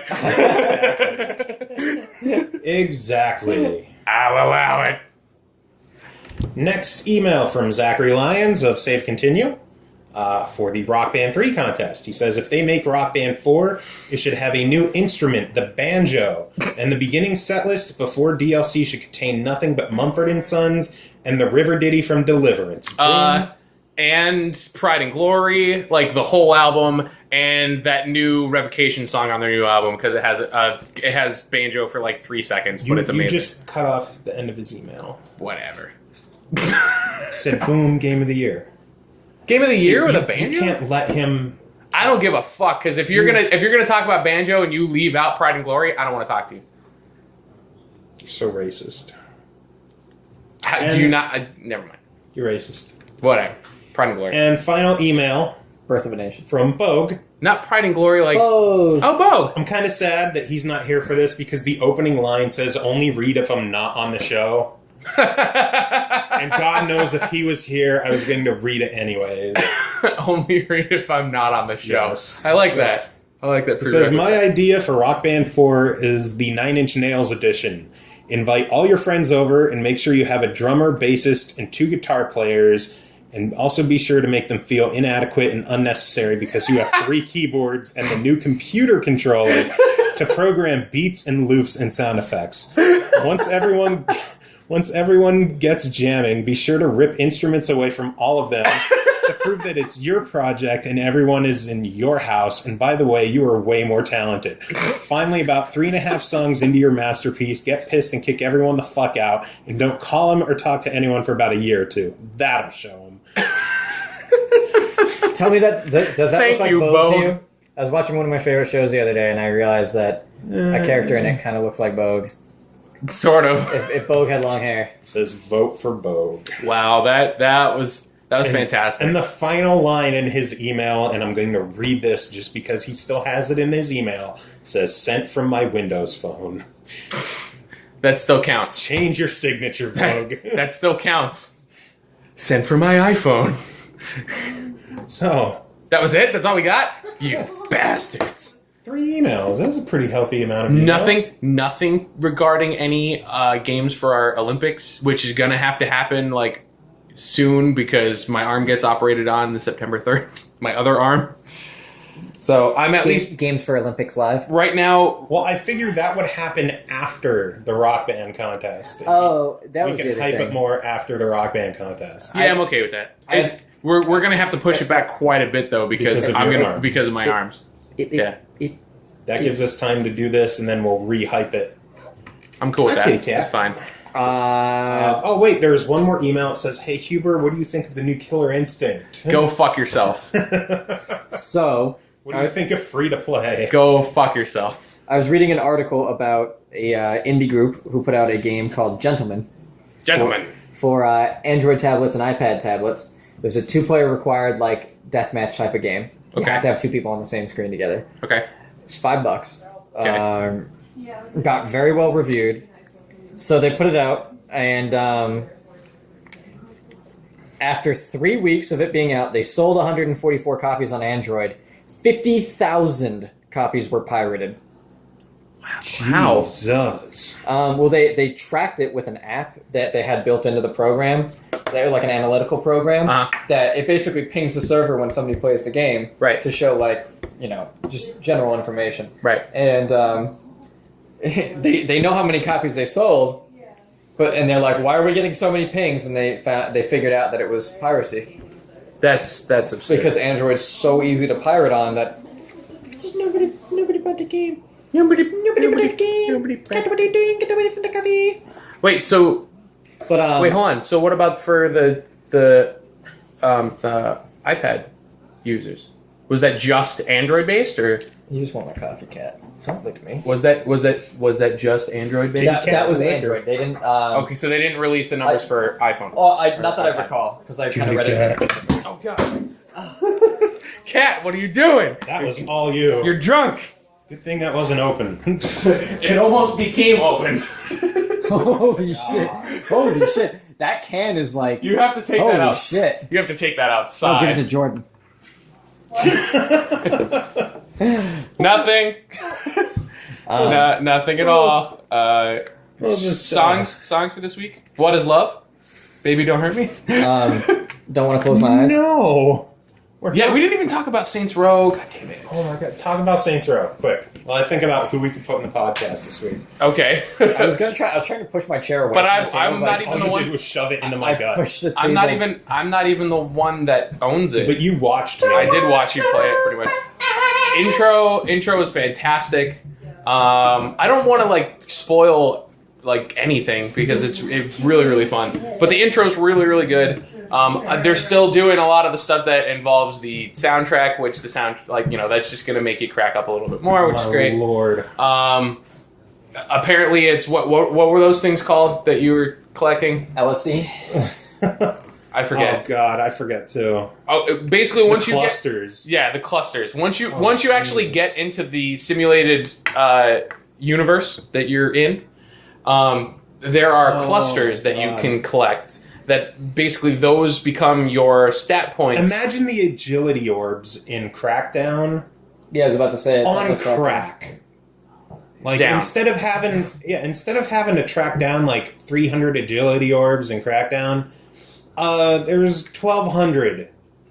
Exactly. I'll allow it. Next email from Zachary Lyons of Save Continue for the Rock Band 3 contest. He says, if they make Rock Band 4, it should have a new instrument, the banjo, and the beginning set list before DLC should contain nothing but Mumford & Sons and the River Ditty from Deliverance. Boom. And Pride and Glory, like the whole album, and that new Revocation song on their new album, because it has banjo for like 3 seconds, but it's amazing. You just cut off the end of his email. Whatever. Said, boom, game of the year. Game of the year with You- a banjo? You can't let him... I don't give a fuck, because if you're gonna talk about banjo and you leave out Pride and Glory, I don't want to talk to you. You're so racist. Do you not? Never mind. You're racist. Whatever. Pride and Glory. And final email Birth of a Nation. from Bogue. Not Pride and Glory, like Oh! Bogue. I'm kind of sad that he's not here for this because the opening line says, only read if I'm not on the show. And God knows if he was here, I was going to read it anyways. Only read if I'm not on the show. Yes. I like So- that. I like that. It says, my idea for Rock Band 4 is the 9 Inch Nails edition. Invite all your friends over and make sure you have a drummer, bassist, and 2 guitar players. And also be sure to make them feel inadequate and unnecessary because you have 3 keyboards and the new computer controller to program beats and loops and sound effects. Once everyone Once everyone gets jamming, be sure to rip instruments away from all of them to prove that it's your project and everyone is in your house. And by the way, you are way more talented. Finally, about 3.5 songs into your masterpiece, get pissed and kick everyone the fuck out. And don't call them or talk to anyone for about a year or two. That'll show them. Tell me does that Thank look like you, Bogue to Bogue. you? I was watching one of my favorite shows the other day, and I realized that a character in it kind of looks like Bogue. Sort of. If Bogue had long hair. It says vote for Bogue. Wow, that was fantastic. And the final line in his email, and I'm going to read this just because he still has it in his email, says, sent from my Windows phone. That still counts. Change your signature, Vogue. That still counts. Sent for my iPhone. So, That was it? That's all we got? You bastards. 3 emails. That was a pretty healthy amount of emails. Nothing regarding any games for our Olympics, which is going to have to happen like soon because my arm gets operated on the September 3rd. My other arm. So I'm at least Games for Olympics Live. right now. Well, I figured that would happen after the Rock Band contest. Oh, that was we the can other hype thing. it more after the Rock Band contest. Yeah, I'm okay with that. We're going to have to push it back quite a bit though because Because of your arm. because of my arms. Yeah. That gives us time to do this, and then we'll re-hype it. I'm cool with Okay, that. Kat. That's fine. Oh, wait, there's one more email. It says, hey, Huber, what do you think of the new Killer Instinct? Go fuck yourself. So, What do you think of free-to-play? Go fuck yourself. I was reading an article about a indie group who put out a game called Gentlemen Gentlemen. for Android tablets and iPad tablets. It was a 2-player required, like, deathmatch type of game. You Okay. have to have 2 people on the same screen together. Okay. It's $5. Okay. Got very well reviewed. So they put it out, and after 3 weeks of it being out, they sold 144 copies on Android. 50,000 copies were pirated. Wow. Jesus. Well, they tracked it with an app that they had built into the program. They were like an analytical program that it basically pings the server when somebody plays the game, Right. to show like just general information, Right. And they know how many copies they sold, and they're like, why are we getting so many pings? And they figured out that it was piracy That's absurd. because Android's so easy to pirate on that. Just nobody bought the game. Nobody Nobody bought the game. Get away from the coffee. Wait, so But wait, hold on. So what about for the iPad users? Was that just Android based, or You just want my coffee, cat. Don't lick me. was that just Android based? That was liquor. Android. They didn't. Okay, so they didn't release the numbers for iPhone. Oh, not that I recall, because I kind of read it. Oh god. Cat, what are you doing? That was all you. You're drunk. Good thing that wasn't open. It almost became open. Holy shit! Holy shit! That can is like. You have to take Holy that out. shit. You have to take that outside. I'll give it to Jordan. Nothing. Nothing at all. Songs for this week. What is love? Baby, don't hurt me. Don't want to close my eyes. No. Yeah, we didn't even talk about Saints Row. God damn it. Oh my god. Talk about Saints Row, quick. While I think about who we could put in the podcast this week. Okay. I was trying to push my chair away. But from I'm- the table, I'm not but even All the you one- did was shove it into my I gut. pushed the table. I'm not even the one that owns it. But you watched me. I did watch you play it pretty much. Intro was fantastic. I don't want to like spoil like anything because it's really really fun. But the intro's really really good. They're still doing a lot of the stuff that involves the soundtrack, which the sound that's just gonna make you crack up a little bit more, which is great. Lord. Apparently, it's what were those things called that you were collecting? LSD. I forget. Oh god, I forget too. Basically, once The you get clusters. the clusters. Once you Jesus. actually get into the simulated universe that you're in, there are clusters that you God. can collect. That basically those become your stat points. Imagine the agility orbs in Crackdown Yeah, I was about to say it. on That's a crack. Like Down. instead of having to track down like 300 agility orbs in Crackdown, there's 1,200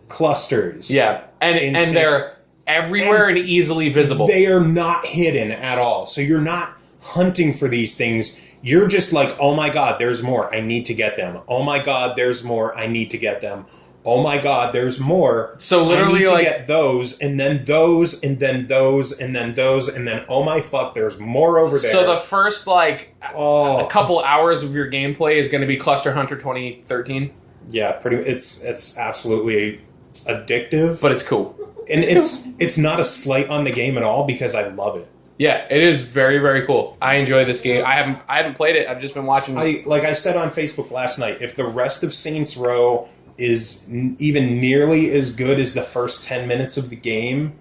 clusters. Yeah, and In they're everywhere and easily visible. They are not hidden at all. So you're not hunting for these things. you're just like, oh my god, there's more. I need to get them. Oh my god, there's more. I need to get them. Oh my god, there's more. So literally, I need to like, get those, and then those, and then those, and then those, and then oh my fuck, there's more over there. So the first a couple hours of your gameplay is going to be Cluster Hunter 2013. Yeah, it's absolutely addictive, But it's cool. and it's not a slight on the game at all because I love it. Yeah, it is very, very cool. I enjoy this game. I haven't played it. I've just been watching. Like I said on Facebook last night, if the rest of Saints Row is even nearly as good as the first 10 minutes of the game,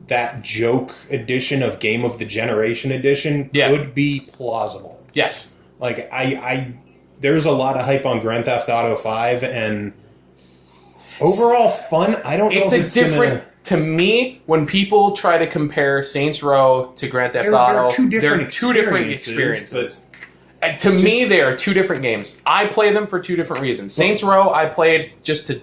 that joke edition of Game of the Generation edition could be plausible. Yes. Like there's a lot of hype on Grand Theft Auto 5, and overall fun. I don't know if it's different. To me, when people try to compare Saints Row to Grand Theft Auto, they're two different experiences. To me, they are two different games. I play them for two different reasons. Saints Row, I played just to,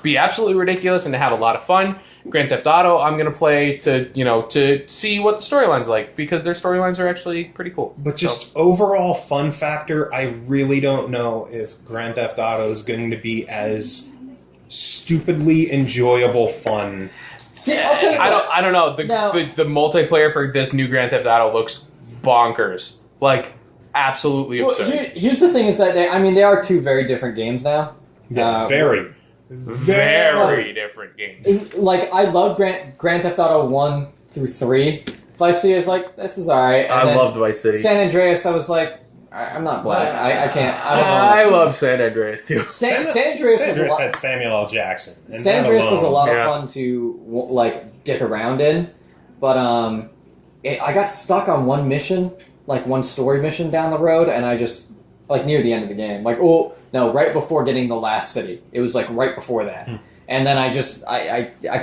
be absolutely ridiculous and to have a lot of fun. Grand Theft Auto, I'm going to play to see what the storyline's like, because their storylines are actually pretty cool. But just overall fun factor, I really don't know if Grand Theft Auto is going to be as stupidly enjoyable fun. See, I'll tell you what. I don't know. The multiplayer for this new Grand Theft Auto looks bonkers. Like, absolutely absurd. Well, here's the thing: is that they are two very different games now. Yeah, very different games. Like, I love Grand Theft Auto 1 through 3. Vice City is like, this is alright. I loved Vice City. San Andreas, I was like, I'm not black. I can't. I don't know. I love San Andreas too. San Andreas was a lot. Had Samuel L. Jackson. San Andreas was a lot of fun to dick around in, but I got stuck on one mission, like one story mission down the road, and I just near the end of the game, right before getting the last city. It was right before that, and then I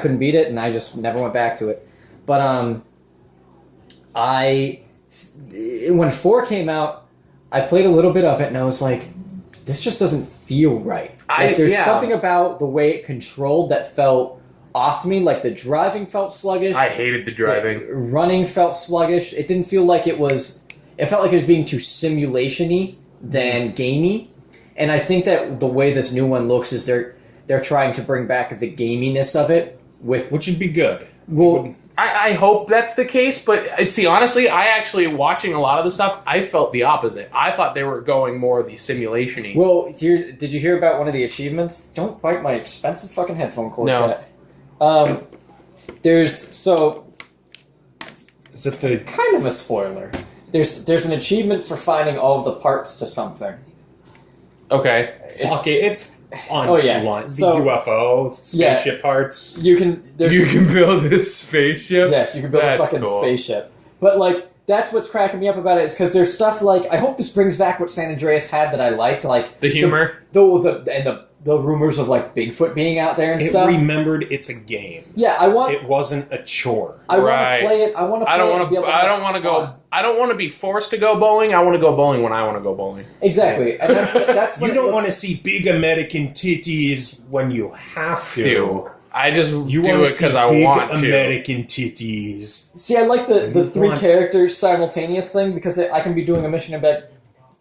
couldn't beat it, and I just never went back to it. But when 4 came out, I played a little bit of it, and I was like, this just doesn't feel right. There's something about the way it controlled that felt off to me. Like, the driving felt sluggish. I hated the driving. Running felt sluggish. It didn't feel like it was... It felt like it was being too simulation-y than gamey. And I think that the way this new one looks is they're trying to bring back the gaminess of it. Which would be good. Well... I hope that's the case, but see, honestly, watching a lot of the stuff, I felt the opposite. I thought they were going more the simulation-y. Well, did you hear about one of the achievements? Don't bite my expensive fucking headphone cord. No. Is it the... Kind of a spoiler. There's an achievement for finding all of the parts to something. Okay. It's on the UFO, spaceship parts. You can build a spaceship? Yes, you can build a fucking spaceship. But, that's what's cracking me up about it, is because there's stuff I hope this brings back what San Andreas had that I liked, the humor? The rumors of, Bigfoot being out there and stuff. It remembered it's a game. Yeah, It wasn't a chore. I want to play it. I don't want to be forced to go bowling. I want to go bowling when I want to go bowling. Exactly. And that's what you don't want to see big American titties when you have to. I just do it because I want to. Big American titties. See, I like the 3 characters simultaneous thing, because I can be doing a mission and be like,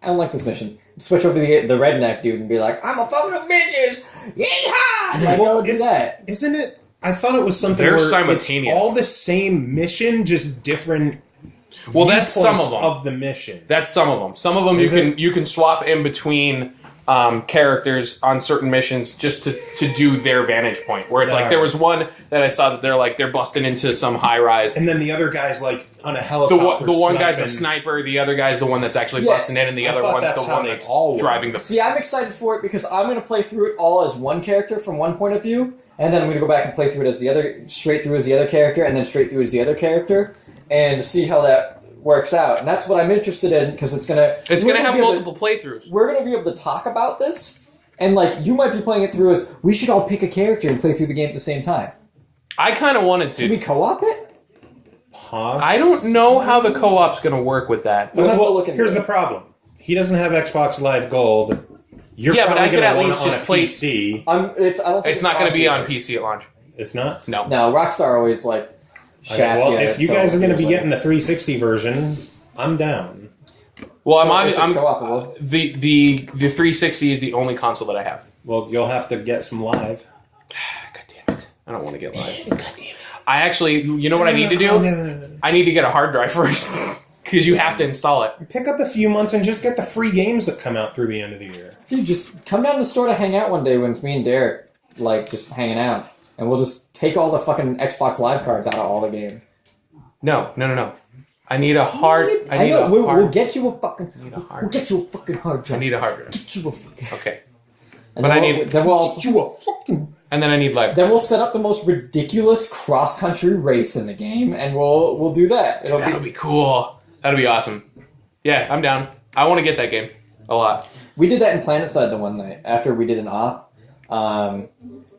I don't like this mission. Switch over to the redneck dude and be like, I'm a fucking bitches! Yeehaw! Do that. Isn't it? I thought it was something They're where simultaneous. It's all the same mission, just different. Well, that's some of them. Of the mission. That's some of them. Some of them you can swap in between characters on certain missions just to do their vantage point. Where it's there was one that I saw that they're busting into some high rise, and then the other guy's on a helicopter. The one guy's a sniper, the other guy's the one that's actually busting in, and the other one's the one that's driving the. See, I'm excited for it because I'm going to play through it all as one character from one point of view, and then I'm going to go back and play through it as straight through as the other character, and then straight through as the other character, and see how that works out. And that's what I'm interested in, because it's going to have multiple playthroughs. We're going to be able to talk about this, and you might be playing it through as, we should all pick a character and play through the game at the same time. I kind of wanted to. Can we co-op it? I don't know how the co-op's going to work with that. Here's the problem. He doesn't have Xbox Live Gold. But I could at least just play PC. It's not going to be on PC at launch. It's not? No. No, Rockstar always if you guys are going to be getting the 360 version, I'm down. Well, So I'm if it's co-opable. the 360 is the only console that I have. Well, you'll have to get some live. God damn it! I don't want to get live. I actually, you know what I need to do? I need to get a hard drive first because you have to install it. Pick up a few months and just get the free games that come out through the end of the year. Dude, just come down to the store to hang out one day when it's me and Derek, like, just hanging out. And we'll just take all the fucking Xbox Live cards out of all the games. No. I need a hard. We'll get you a fucking. We'll get you a fucking hard drive. I need a hard drive. Get you a fucking. Okay. And But then I we'll- need- Then we'll. You a fucking... And then I need live. Then we'll set up the most ridiculous cross-country race in the game, and we'll do that. That'll be cool. That'll be awesome. Yeah, I'm down. I want to get that game a lot. We did that in PlanetSide the one night after we did an op on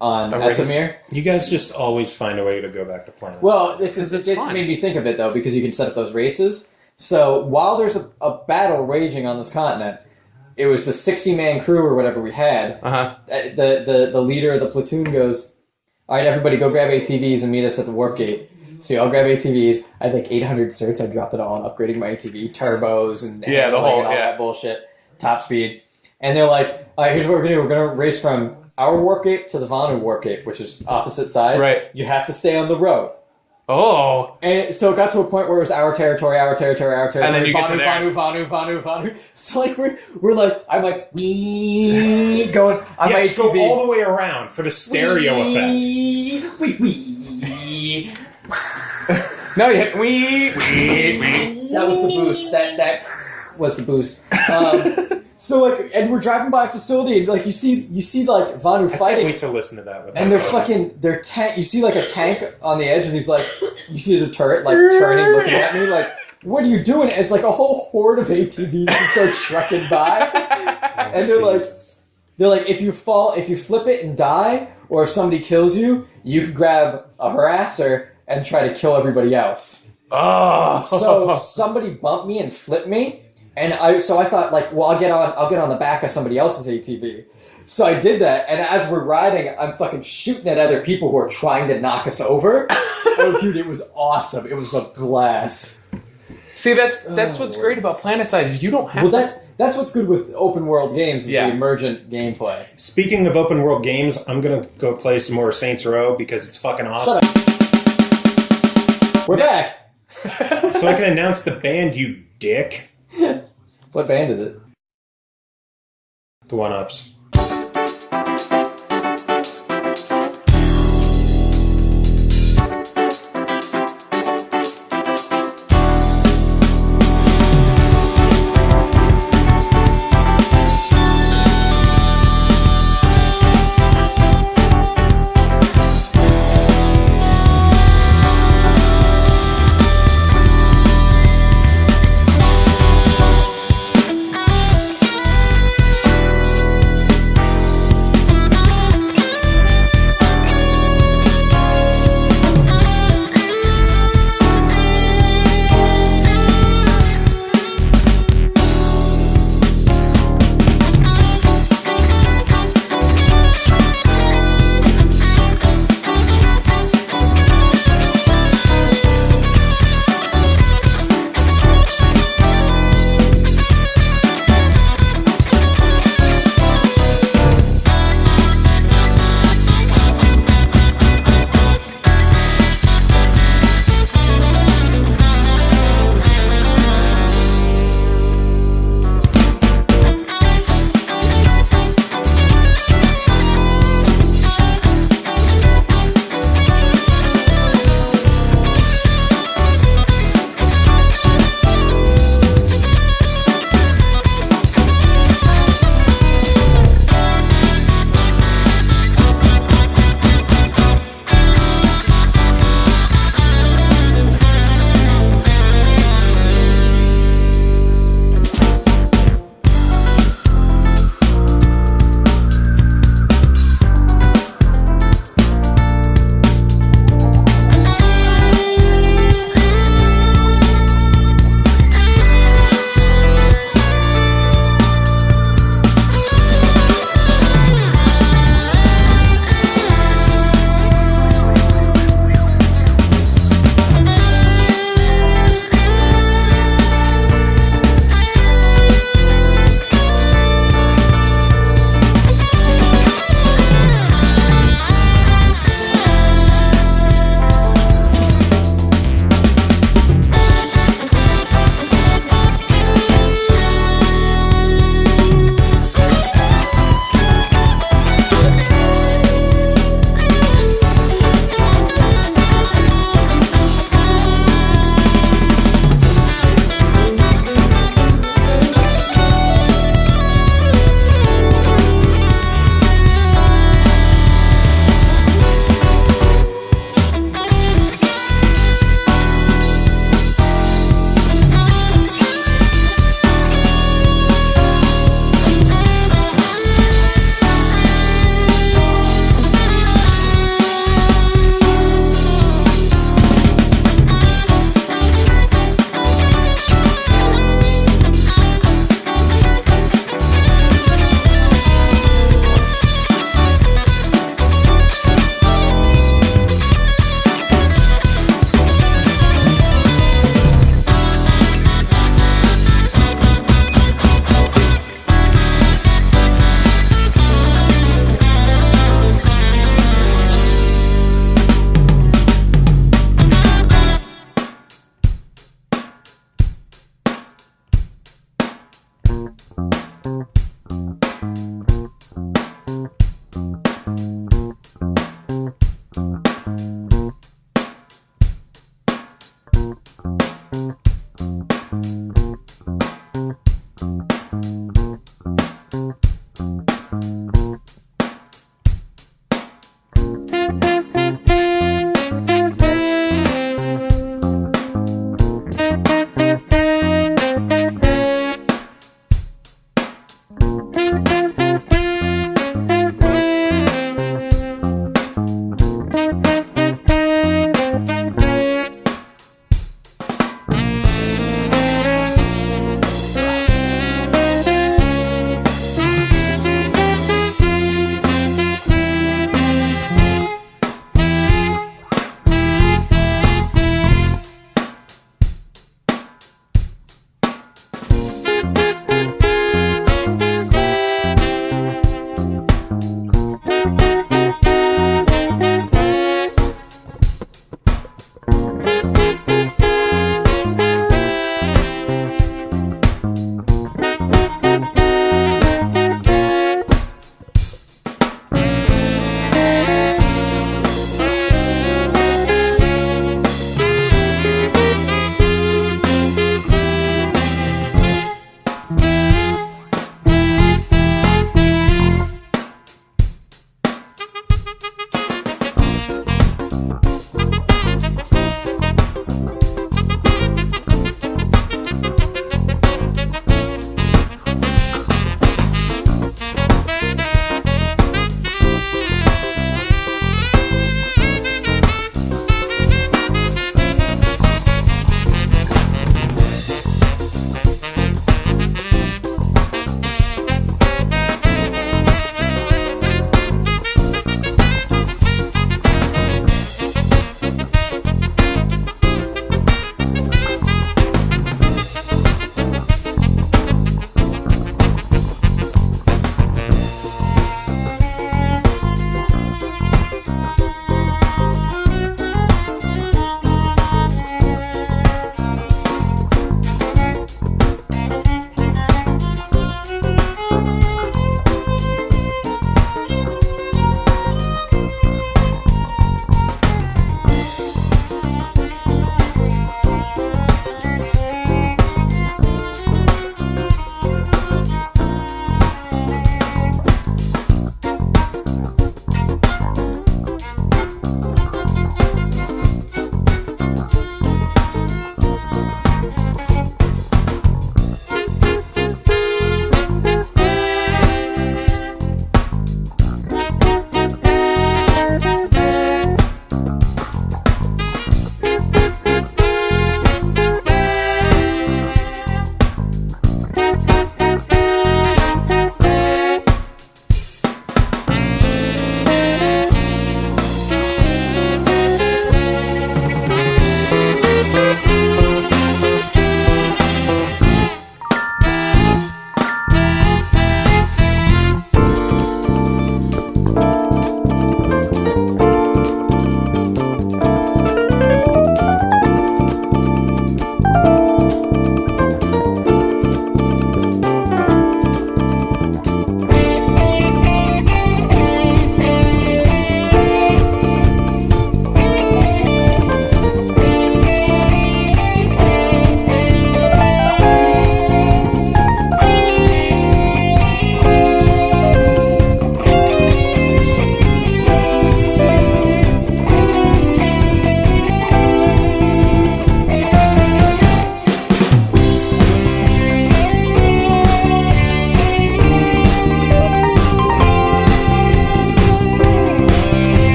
A race? Esamir. You guys just always find a way to go back to planets. Well, it's fun. made me think of it though because you can set up those races. So while there's a battle raging on this continent, it was the 60-man crew or whatever we had. The leader of the platoon goes, "All right, everybody, go grab ATVs and meet us at the warp gate." So I'll grab ATVs. I had like 800 certs. I dropped it all on upgrading my ATV, turbos, and the whole all that bullshit, top speed. And they're like, "All right, here's what we're gonna do. We're gonna race from our warp gate to the Vanu warp gate, which is opposite sides. Right. You have to stay on the road." Oh. And so it got to a point where it was our territory. And then you get to there. Vanu. So like we're like, I'm like, wee, going on my yes, go ATV. all the way around for the stereo effect. Wee. No, you hit wee. That was the boost. That was the boost. So like, and we're driving by a facility, and like you see like Vanu I can't fighting. wait to listen to that. With And their tank. You see like a tank on the edge, and he's like, you see the turret like turning, looking at me, like, "What are you doing?" And it's like a whole horde of ATVs just go trucking by, and they're like, if you flip it and die, or if somebody kills you, you can grab a harasser and try to kill everybody else. Oh. So somebody bumped me and flipped me. And I thought, like, well, I'll get on the back of somebody else's ATV. So I did that, and as we're riding, I'm fucking shooting at other people who are trying to knock us over. Oh, dude, it was awesome. It was a blast. See, that's what's great about PlanetSide is you don't have Well, that's what's good with open world games is the emergent gameplay. Speaking of open world games, I'm gonna go play some more Saints Row because it's fucking awesome. Shut up. We're back. So I can announce the band, you dick. What band is it? The OneUps.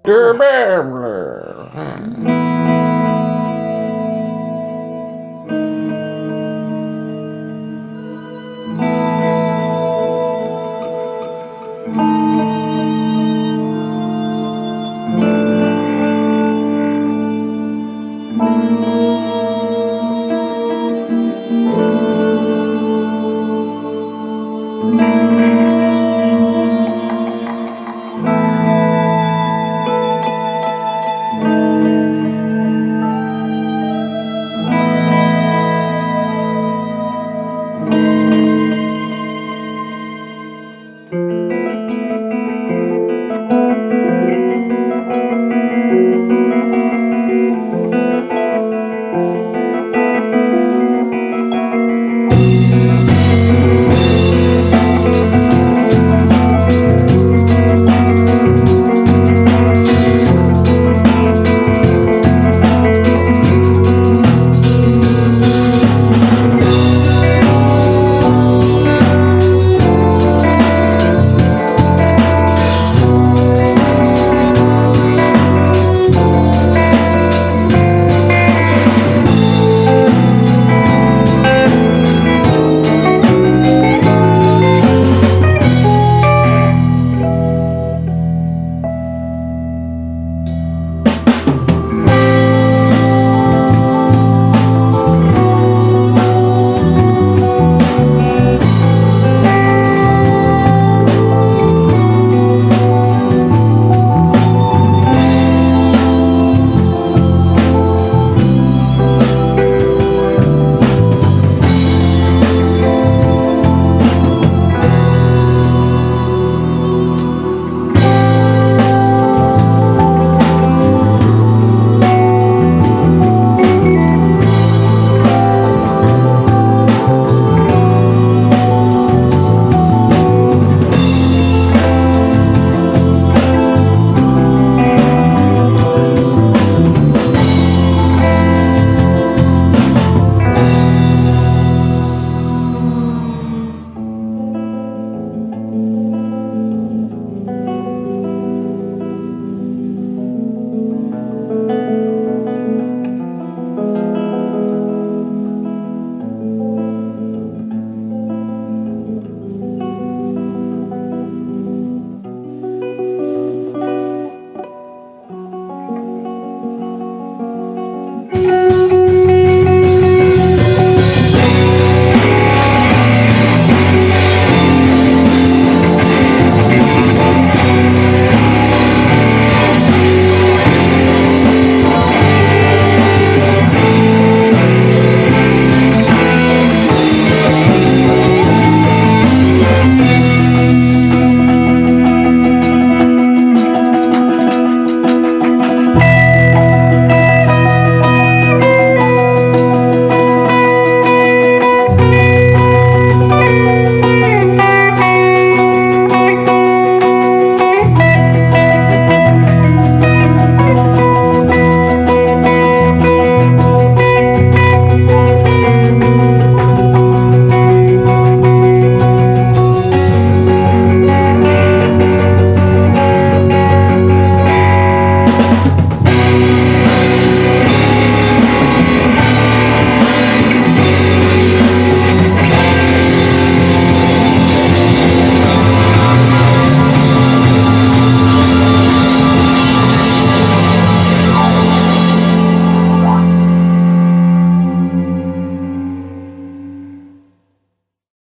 Diablo.